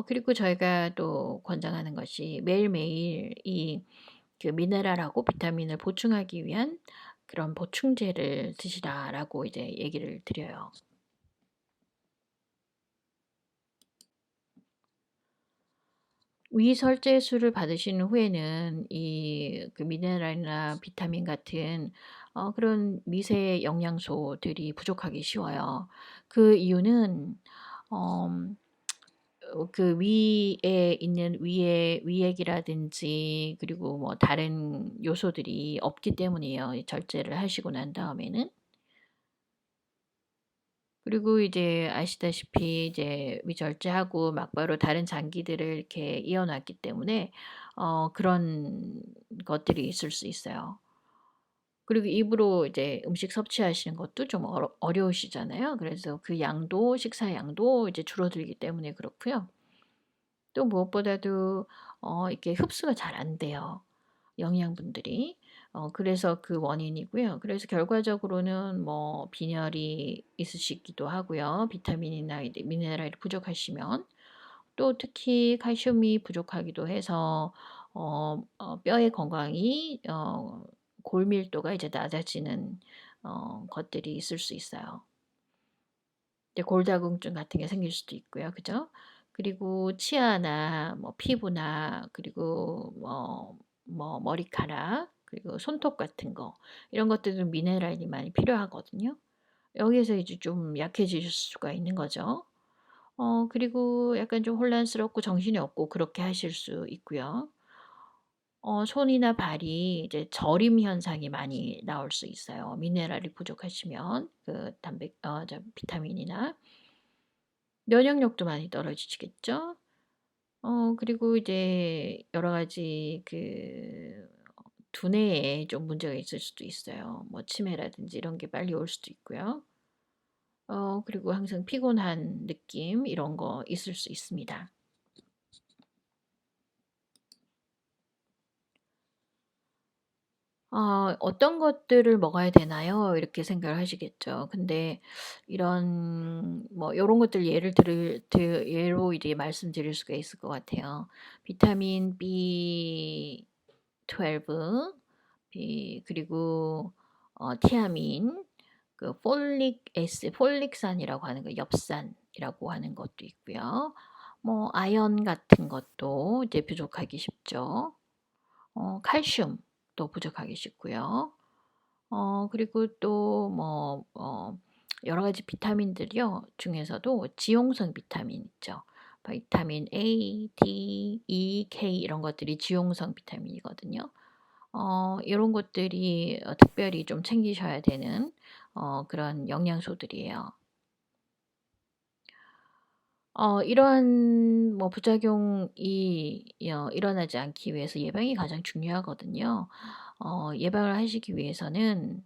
그리고 저희가 또 권장하는 것이 매일매일 이 그 미네랄하고 비타민을 보충하기 위한 그런 보충제를 드시라라고 이제 얘기를 드려요. 위설제수를 받으신 후에는 이 그 미네랄이나 비타민 같은 그런 미세 영양소들이 부족하기 쉬워요. 그 이유는 음 그 위에 있는 위액이라든지, 그리고 뭐 다른 요소들이 없기 때문이에요, 이 절제를 하시고 난 다음에는. 그리고 이제 아시다시피 이제 위절제하고 막바로 다른 장기들을 이렇게 이어 놨기 때문에 그런 것들이 있을 수 있어요. 그리고 입으로 이제 음식 섭취하시는 것도 좀 어려우시잖아요. 그래서 그 양도, 식사 양도 이제 줄어들기 때문에 그렇고요. 또 무엇보다도 이렇게 흡수가 잘 안 돼요, 영양분들이. 그래서 그 원인이고요. 그래서 결과적으로는 뭐 빈혈이 있으시기도 하고요. 비타민이나 이제 미네랄이 부족하시면. 또 특히 칼슘이 부족하기도 해서 뼈의 건강이 골밀도가 이제 낮아지는 것들이 있을 수 있어요. 이제 골다공증 같은 게 생길 수도 있고요. 그죠? 그리고 치아나 뭐 피부나, 그리고 뭐 머리카락, 그리고 손톱 같은 거, 이런 것들은 미네랄이 많이 필요하거든요. 여기에서 이제 좀 약해지실 수가 있는 거죠. 그리고 약간 좀 혼란스럽고 정신이 없고 그렇게 하실 수 있고요. 손이나 발이 이제 저림 현상이 많이 나올 수 있어요, 미네랄이 부족하시면. 그 비타민이나 면역력도 많이 떨어지시겠죠. 그리고 이제 여러 가지 그 두뇌에 좀 문제가 있을 수도 있어요. 뭐 치매라든지 이런 게 빨리 올 수도 있고요. 그리고 항상 피곤한 느낌 이런 거 있을 수 있습니다. 어떤 것들을 먹어야 되나요?' 이렇게 생각을 하시겠죠. 근데 이런 뭐 요런 것들 예로 이제 말씀드릴 수가 있을 것 같아요. 비타민 B12, 그리고 티아민, 그 폴릭산이라고 하는 거, 엽산이라고 하는 것도 있고요. 뭐 아연 같은 것도 이제 부족하기 쉽죠. 칼슘도 부족하기 쉽고요. 그리고 또 뭐 여러 가지 비타민들이요 중에서도 지용성 비타민 있죠. 비타민 A, D, E, K 이런 것들이 지용성 비타민이거든요. 요런 것들이 특별히 좀 챙기셔야 되는 그런 영양소들이에요. 이러한 뭐 부작용이 일어나지 않기 위해서 예방이 가장 중요하거든요. 예방을 하시기 위해서는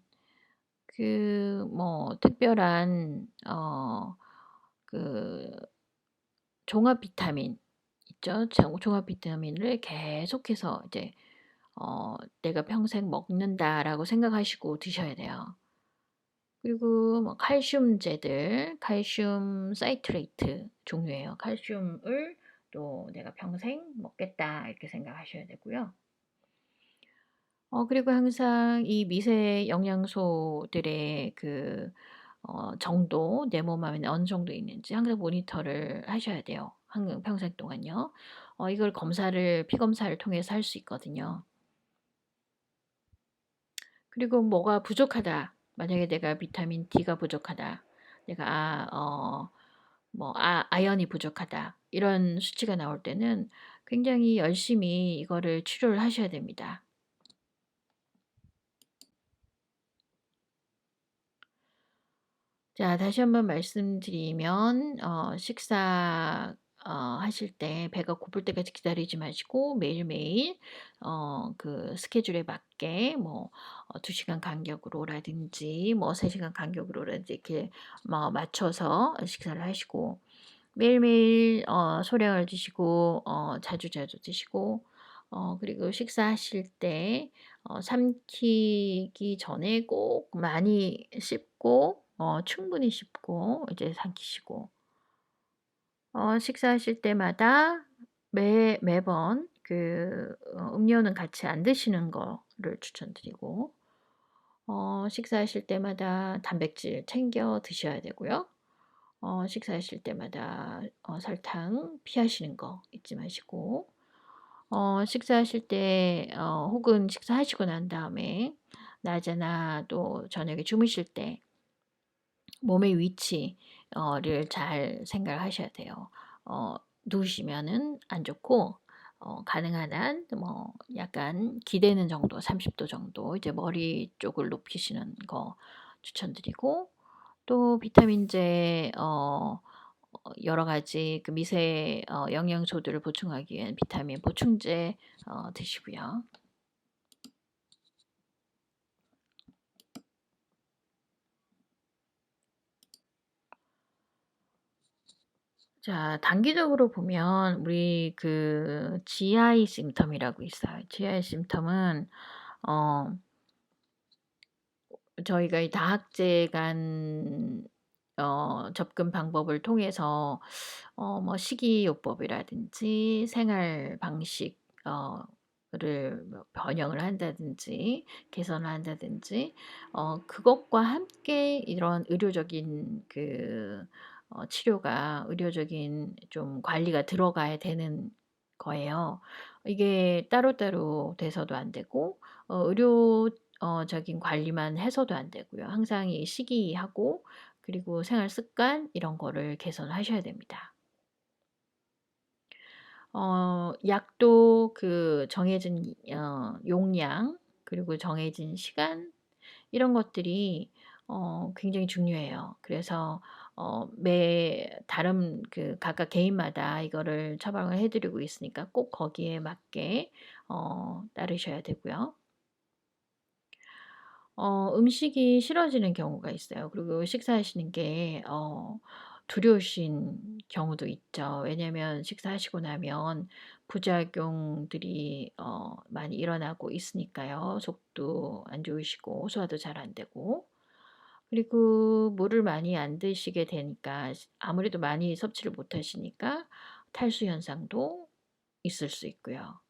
그 뭐 특별한 그 종합 비타민 있죠. 종합 비타민을 계속해서 이제 '내가 평생 먹는다.'라고 생각하시고 드셔야 돼요. 그리고 뭐 칼슘제들, 칼슘 사이트레이트 종류예요. 칼슘을 또 '내가 평생 먹겠다.' 이렇게 생각하셔야 되고요. 그리고 항상 이 미세 영양소들의 그 정도 내 몸 안에 어느 정도 있는지 항상 모니터를 하셔야 돼요. 평생 동안요. 이걸 피 검사를 통해서 할 수 있거든요. 그리고 뭐가 부족하다. 만약에 내가 비타민 D가 부족하다. 내가 아연이 부족하다. 이런 수치가 나올 때는 굉장히 열심히 이거를 치료를 하셔야 됩니다. 자, 다시 한번 말씀드리면 식사 하실 때 배가 고플 때까지 기다리지 마시고 매일매일 그 스케줄에 맞게 뭐 2 시간 간격으로라든지 뭐 3 시간 간격으로라든지 이렇게 맞춰서 식사를 하시고 매일매일 소량을 드시고 자주자주 드시고 그리고 식사하실 때 삼키기 전에 꼭 많이 씹고 충분히 씹고 이제 삼키시고 식사하실 때마다 매번 그 음료는 같이 안 드시는 거를 추천드리고 식사하실 때마다 단백질 챙겨 드셔야 되고요. 식사하실 때마다 설탕 피하시는 거 잊지 마시고 식사하실 때 혹은 식사하시고 난 다음에 낮에나 또 저녁에 주무실 때 몸의 위치 를 잘 생각을 하셔야 돼요. 누우시면은 안 좋고 가능한 한 뭐 약간 기대는 정도 30도 정도 이제 머리 쪽을 높이시는 거 추천드리고 또 비타민제 여러 가지 그 미세 영양소들을 보충하기 위한 비타민 보충제 드시고요. 자, 단기적으로 보면 우리 그 GI 심텀이라고 있어요. GI 심텀은 어 저희가 이 다학제 간 접근 방법을 통해서 뭐 식이요법이라든지 생활 방식 를 뭐 변형을 한다든지 개선을 한다든지 그것과 함께 이런 의료적인 그 치료가 의료적인 좀 관리가 들어가야 되는 거예요. 이게 따로따로 돼서도 안 되고 의료 적인 관리만 해서도 안 되고요. 항상 이 식이하고 그리고 생활 습관 이런 거를 개선하셔야 됩니다. 약도 그 정해진 용량 그리고 정해진 시간 이런 것들이 굉장히 중요해요. 그래서 매 다른 그 각각 개인마다 이거를 처방을 해 드리고 있으니까 꼭 거기에 맞게 따르셔야 되고요. 음식이 싫어지는 경우가 있어요. 그리고 식사하시는 게 두려우신 경우도 있죠. 왜냐면 식사하시고 나면 부작용들이 많이 일어나고 있으니까요. 속도 안 좋으시고 소화도 잘 안 되고. 그리고 물을 많이 안 드시게 되니까 아무래도 많이 섭취를 못 하시니까 탈수 현상도 있을 수 있고요.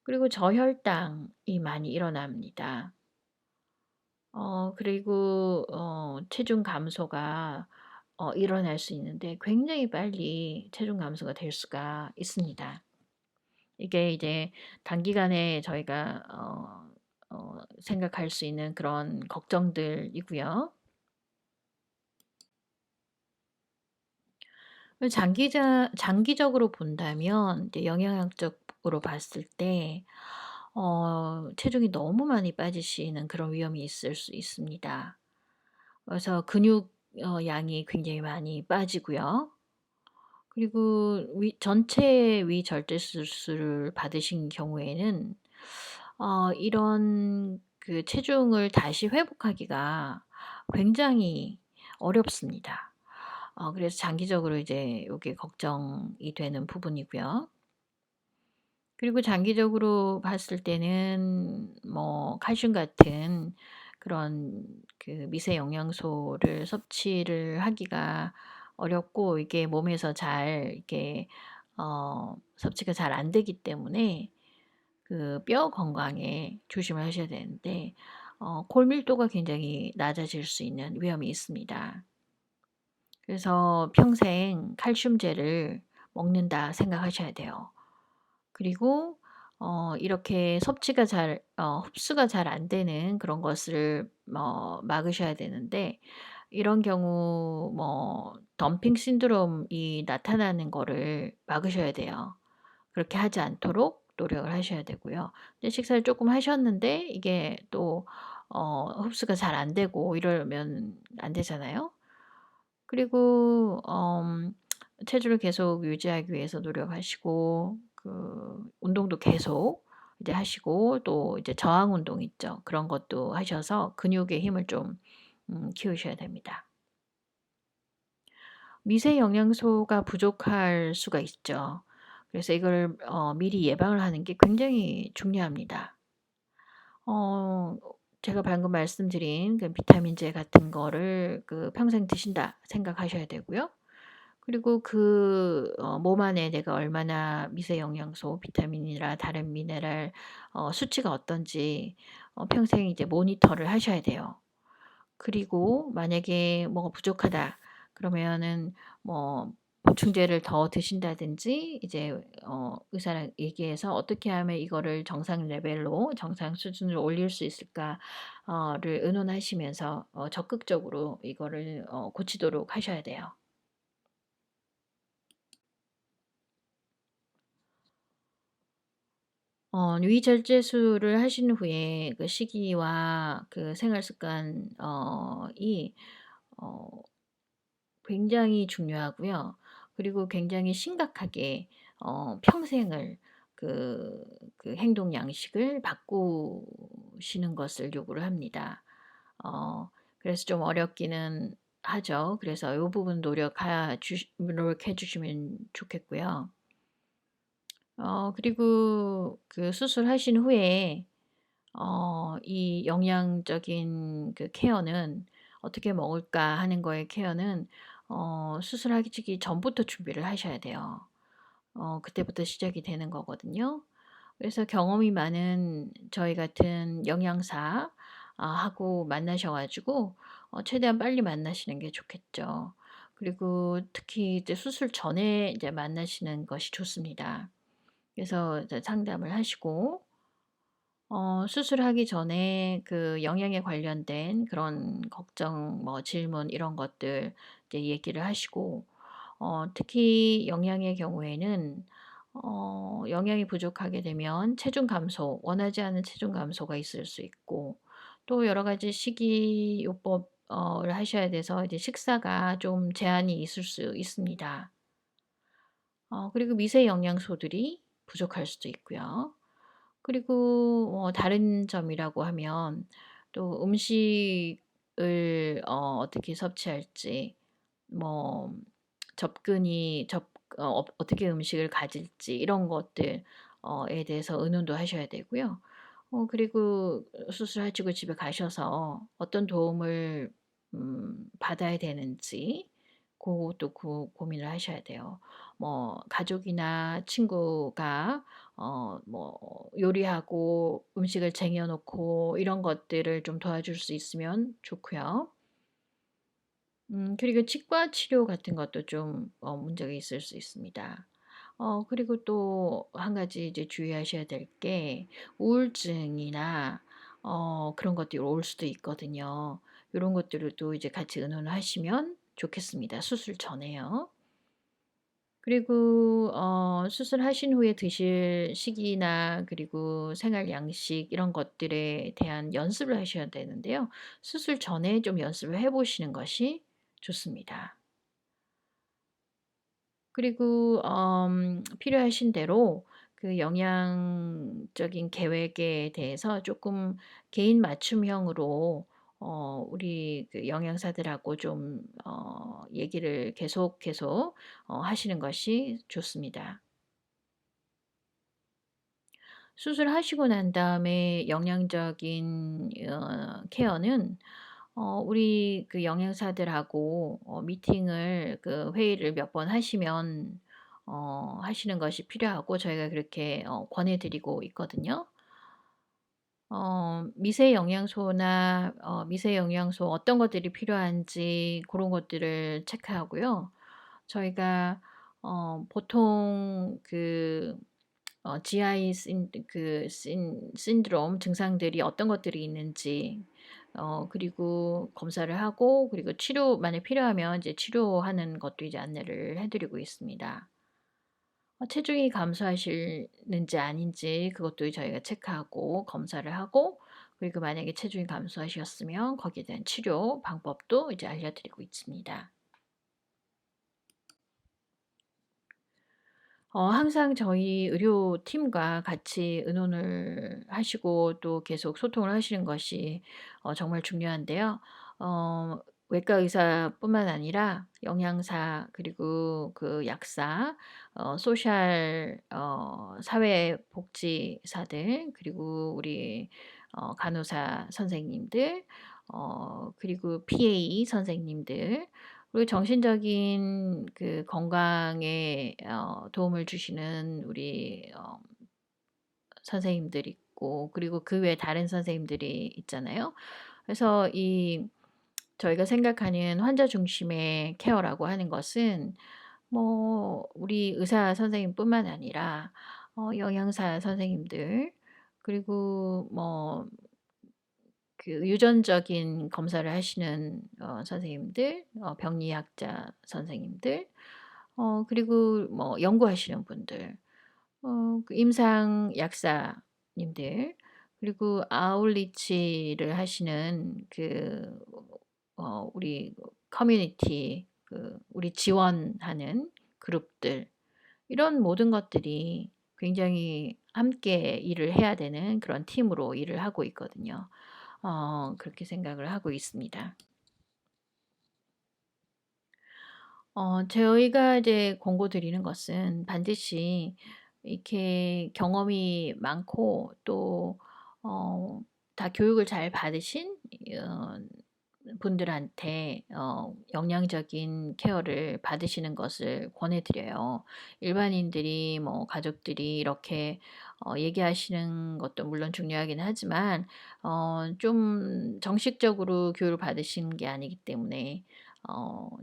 그리고 저혈당이 많이 일어납니다. 그리고 체중 감소가 일어날 수 있는데 굉장히 빨리 체중 감소가 될 수가 있습니다. 이게 이제 단기간에 저희가 생각할 수 있는 그런 걱정들이고요. 장기적으로 본다면 이제 영양학적 체중으로 봤을 때 체중이 너무 많이 빠지시는 그런 위험이 있을 수 있습니다. 그래서 근육 양이 굉장히 많이 빠지고요. 그리고 전체 위절제술을 받으신 경우에는 이런 그 체중을 다시 회복하기가 굉장히 어렵습니다. 그래서 장기적으로 이제 요게 걱정이 되는 부분이고요. 그리고 장기적으로 봤을 때는 뭐 칼슘 같은 그런 그 미세 영양소를 섭취를 하기가 어렵고 이게 몸에서 잘 이렇게 섭취가 잘 안 되기 때문에 그 뼈 건강에 조심을 하셔야 되는데 골밀도가 굉장히 낮아질 수 있는 위험이 있습니다. 그래서 평생 칼슘제를 먹는다 생각하셔야 돼요. 그리고 이렇게 섭취가 잘 흡수가 잘 안 되는 그런 것을 막으셔야 되는데 이런 경우 뭐 덤핑 신드롬이 나타나는 거를 막으셔야 돼요. 그렇게 하지 않도록 노력을 하셔야 되고요. 근데 식사를 조금 하셨는데 이게 또 흡수가 잘 안 되고 이러면 안 되잖아요. 그리고 체중을 계속 유지하기 위해서 노력하시고 그 운동도 계속 이제 하시고 또 이제 저항 운동 있죠. 그런 것도 하셔서 근육의 힘을 좀 키우셔야 됩니다. 미세 영양소가 부족할 수가 있죠. 그래서 이걸 미리 예방을 하는 게 굉장히 중요합니다. 어 제가 방금 말씀드린 그 비타민제 같은 거를 그 평생 드신다 생각하셔야 되고요. 그리고 그 몸 안에 내가 얼마나 미세 영양소, 비타민이나 다른 미네랄 수치가 어떤지 평생 이제 모니터를 하셔야 돼요. 그리고 만약에 뭐가 부족하다 그러면은 뭐 보충제를 더 드신다든지 이제 의사랑 얘기해서 어떻게 하면 이거를 정상 레벨로 정상 수준으로 올릴 수 있을까 를 의논하시면서 적극적으로 이거를 고치도록 하셔야 돼요. 위절제술을 하신 후에 그 시기와 그 생활 습관 이 어 굉장히 중요하고요. 그리고 굉장히 심각하게 평생을 그 행동 양식을 바꾸시는 것을 요구를 합니다. 그래서 좀 어렵기는 하죠. 그래서 요 부분 노력해 주시면 좋겠고요. 그리고 그 수술하신 후에 이 영양적인 그 케어는 어떻게 먹을까 하는 거의 케어는 수술하기 전부터 준비를 하셔야 돼요. 그때부터 시작이 되는 거거든요. 그래서 경험이 많은 저희 같은 영양사 하고 만나셔 가지고 최대한 빨리 만나시는 게 좋겠죠. 그리고 특히 이제 수술 전에 이제 만나시는 것이 좋습니다. 그래서 이제 상담을 하시고 수술하기 전에 그 영양에 관련된 그런 걱정 뭐 질문 이런 것들 이제 얘기를 하시고 특히 영양의 경우에는 영양이 부족하게 되면 체중 감소, 원하지 않은 체중 감소가 있을 수 있고 또 여러 가지 식이요법 를 하셔야 돼서 이제 식사가 좀 제한이 있을 수 있습니다. 그리고 미세 영양소들이 부족할 수도 있고요. 그리고 다른 점이라고 하면 또 음식을 어떻게 섭취할지 뭐 접근이 접 어떻게 음식을 가질지 이런 것들 에 대해서 의논도 하셔야 되고요. 그리고 수술하시고 집에 가셔서 어떤 도움을 받아야 되는지 고것도 고민을 하셔야 돼요. 뭐 가족이나 친구가 뭐 요리하고 음식을 쟁여 놓고 이런 것들을 좀 도와줄 수 있으면 좋고요. 그리고 치과 치료 같은 것도 좀 문제가 있을 수 있습니다. 그리고 또 한 가지 이제 주의하셔야 될 게 우울증이나 그런 것들이 올 수도 있거든요. 요런 것들을 또 이제 같이 의논을 하시면 좋겠습니다, 수술 전에요. 그리고 수술하신 후에 드실 식이나 그리고 생활 양식 이런 것들에 대한 연습을 하셔야 되는데요. 수술 전에 좀 연습을 해 보시는 것이 좋습니다. 그리고 필요하신 대로 그 영양적인 계획에 대해서 조금 개인 맞춤형으로 우리 그 영양사들하고 좀 얘기를 계속 하시는 것이 좋습니다. 수술하시고 난 다음에 영양적인 케어는 우리 그 영양사들하고 미팅을 그 회의를 몇 번 하시면 하시는 것이 필요하고 저희가 그렇게 권해 드리고 있거든요. 미세 영양소나 미세 영양소 어떤 것들이 필요한지 그런 것들을 체크하고요. 저희가 보통 그 GI 신드롬 증상들이 어떤 것들이 있는지 그리고 검사를 하고 그리고 치료 만약 필요하면 이제 치료하는 것도 이제 안내를 해 드리고 있습니다. 체중이 감소하시는지 아닌지 그것도 저희가 체크하고 검사를 하고 그리고 만약에 체중이 감소하셨으면 거기에 대한 치료 방법도 이제 알려 드리고 있습니다. 항상 저희 의료팀과 같이 의논을 하시고 또 계속 소통을 하시는 것이 정말 중요한데요. 어 외과 의사뿐만 아니라 영양사 그리고 그 약사, 소셜 사회복지사들 그리고 우리 간호사 선생님들 그리고 PA 선생님들 그리고 정신적인 그 건강에 도움을 주시는 우리 선생님들이 있고 그리고 그 외에 다른 선생님들이 있잖아요. 그래서 이 저희가 생각하는 환자 중심의 케어라고 하는 것은 뭐 우리 의사 선생님뿐만 아니라 영양사 선생님들 그리고 뭐 그 유전적인 검사를 하시는 선생님들, 병리학자 선생님들, 그리고 뭐 연구하시는 분들, 그 임상 약사님들, 그리고 아웃리치를 하시는 그 우리 커뮤니티 우리 지원하는 그룹들 이런 모든 것들이 굉장히 함께 일을 해야 되는 그런 팀으로 일을 하고 있거든요. 그렇게 생각을 하고 있습니다. 저희가 이제 권고드리는 것은 반드시 이렇게 경험이 많고 또 다 교육을 잘 받으신 어 분들한테 영양적인 케어를 받으시는 것을 권해 드려요. 일반인들이 뭐 가족들이 이렇게 얘기하시는 것도 물론 중요하긴 하지만 좀 정식적으로 교육을 받으신 게 아니기 때문에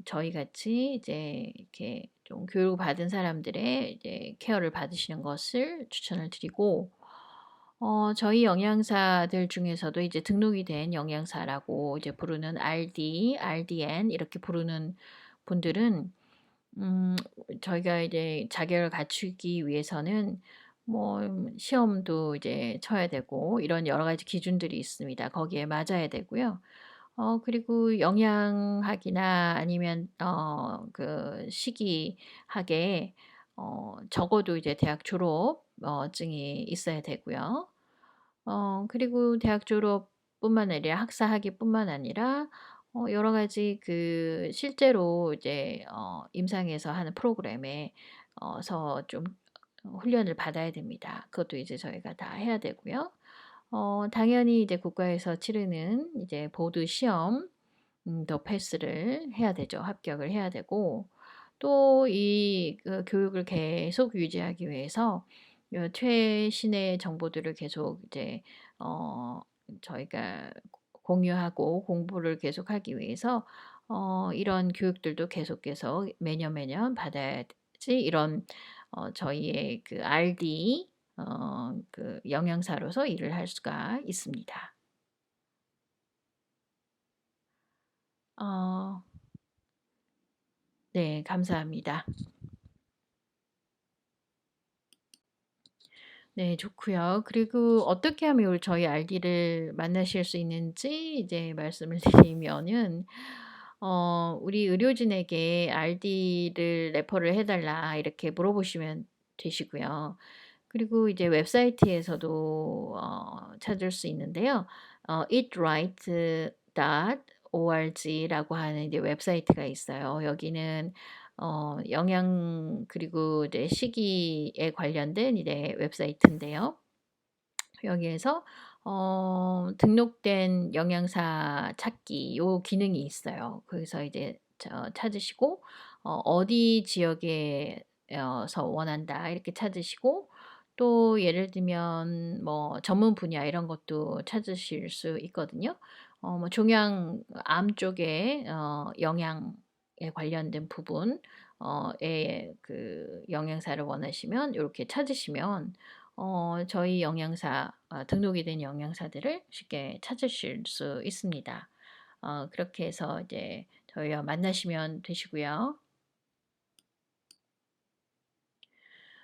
저희 같이 이제 이렇게 좀 교육을 받은 사람들의 이제 케어를 받으시는 것을 추천을 드리고 저희 영양사들 중에서도 이제 등록이 된 영양사라고 이제 부르는 RD, RDN 이렇게 부르는 분들은 음 저희가 이제 자격을 갖추기 위해서는 뭐 시험도 이제 쳐야 되고 이런 여러 가지 기준들이 있습니다. 거기에 맞아야 되고요. 그리고 영양학이나 아니면 그 식이학에 적어도 이제 대학 졸업 증이 있어야 되고요. 그리고 대학 졸업뿐만 아니라 학사학위뿐만 아니라 여러 가지 그 실제로 이제 임상에서 하는 프로그램에 서 좀 훈련을 받아야 됩니다. 그것도 이제 저희가 다 해야 되고요. 당연히 이제 국가에서 치르는 이제 보드 시험 더 패스를 해야 되죠. 합격을 해야 되고 또 이 그 교육을 계속 유지하기 위해서 최신의 정보들을 계속 이제 어 저희가 공유하고 공부를 계속하기 위해서 이런 교육들도 계속해서 매년 받아야지 이런 저희의 그 RD 그 영양사로서 일을 할 수가 있습니다. 어 네 감사합니다. 네, 좋고요. 그리고 어떻게 하면 저희 RD를 만나실 수 있는지 이제 말씀을 드리면은 우리 의료진에게 "RD를 레퍼를 해 달라." 이렇게 물어보시면 되시고요. 그리고 이제 웹사이트에서도 찾을 수 있는데요. eatright.org라고 하는 이제 웹사이트가 있어요. 여기는 영양 그리고 이제 식이에 관련된 이제 웹사이트인데요. 여기에서 등록된 영양사 찾기 요 기능이 있어요. 거기서 이제 찾으시고 어디 지역에 서 원한다 이렇게 찾으시고 또 예를 들면 뭐 전문 분야 이런 것도 찾으실 수 있거든요. 뭐 종양 암 쪽에 영양에 관련된 부분 에 그 영양사를 원하시면 요렇게 찾으시면 저희 영양사 등록이 된 영양사들을 쉽게 찾으실 수 있습니다. 그렇게 해서 이제 저희와 만나시면 되시고요.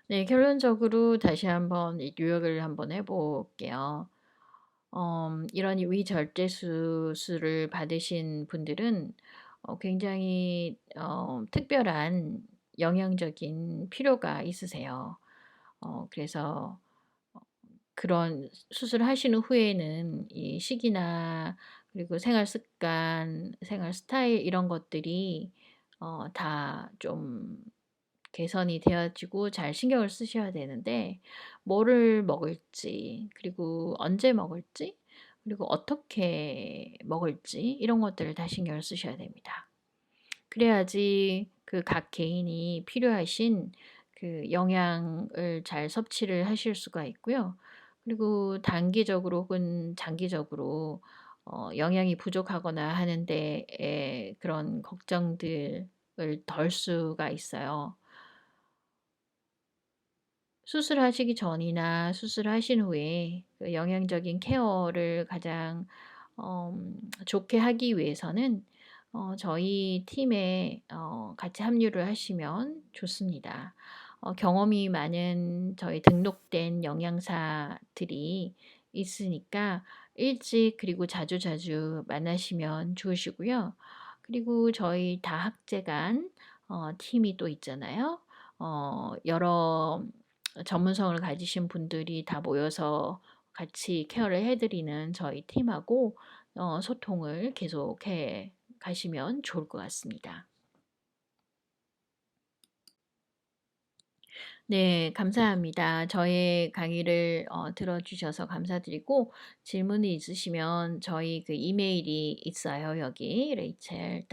네, 결론적으로 다시 한번 이 요약을 한번 해 볼게요. 이런 위절제 수술을 받으신 분들은 굉장히 특별한 영양적인 필요가 있으세요. 그래서 그런 수술하신 후에는 이 식이나 그리고 생활 습관, 생활 스타일 이런 것들이 다 좀 개선이 되어지고 잘 신경을 쓰셔야 되는데 뭐를 먹을지 그리고 언제 먹을지 그리고 어떻게 먹을지 이런 것들을 다 신경을 쓰셔야 됩니다. 그래야지 그 각 개인이 필요하신 그 영양을 잘 섭취를 하실 수가 있고요. 그리고 단기적으로 혹은 장기적으로 영양이 부족하거나 하는 데에 그런 걱정들을 덜 수가 있어요. 수술하시기 전이나 수술하신 후에 그 영양적인 케어를 가장 좋게 하기 위해서는 저희 팀에 같이 합류를 하시면 좋습니다. 경험이 많은 저희 등록된 영양사들이 있으니까 일찍 그리고 자주자주 만나시면 좋으시고요. 그리고 저희 다학제간 팀이 또 있잖아요. 여러 전문성을 가지신 분들이 다 모여서 같이 케어를 해 드리는 저희 팀하고 소통을 계속해 가시면 좋을 것 같습니다. 네, 감사합니다. 저의 강의를 들어 주셔서 감사드리고 질문이 있으시면 저희 그 이메일이 있어요. 여기 rachel.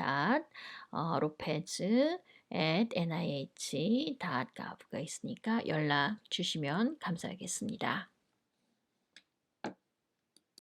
lopez@nih.gov가 있으니까 연락 주시면 감사하겠습니다.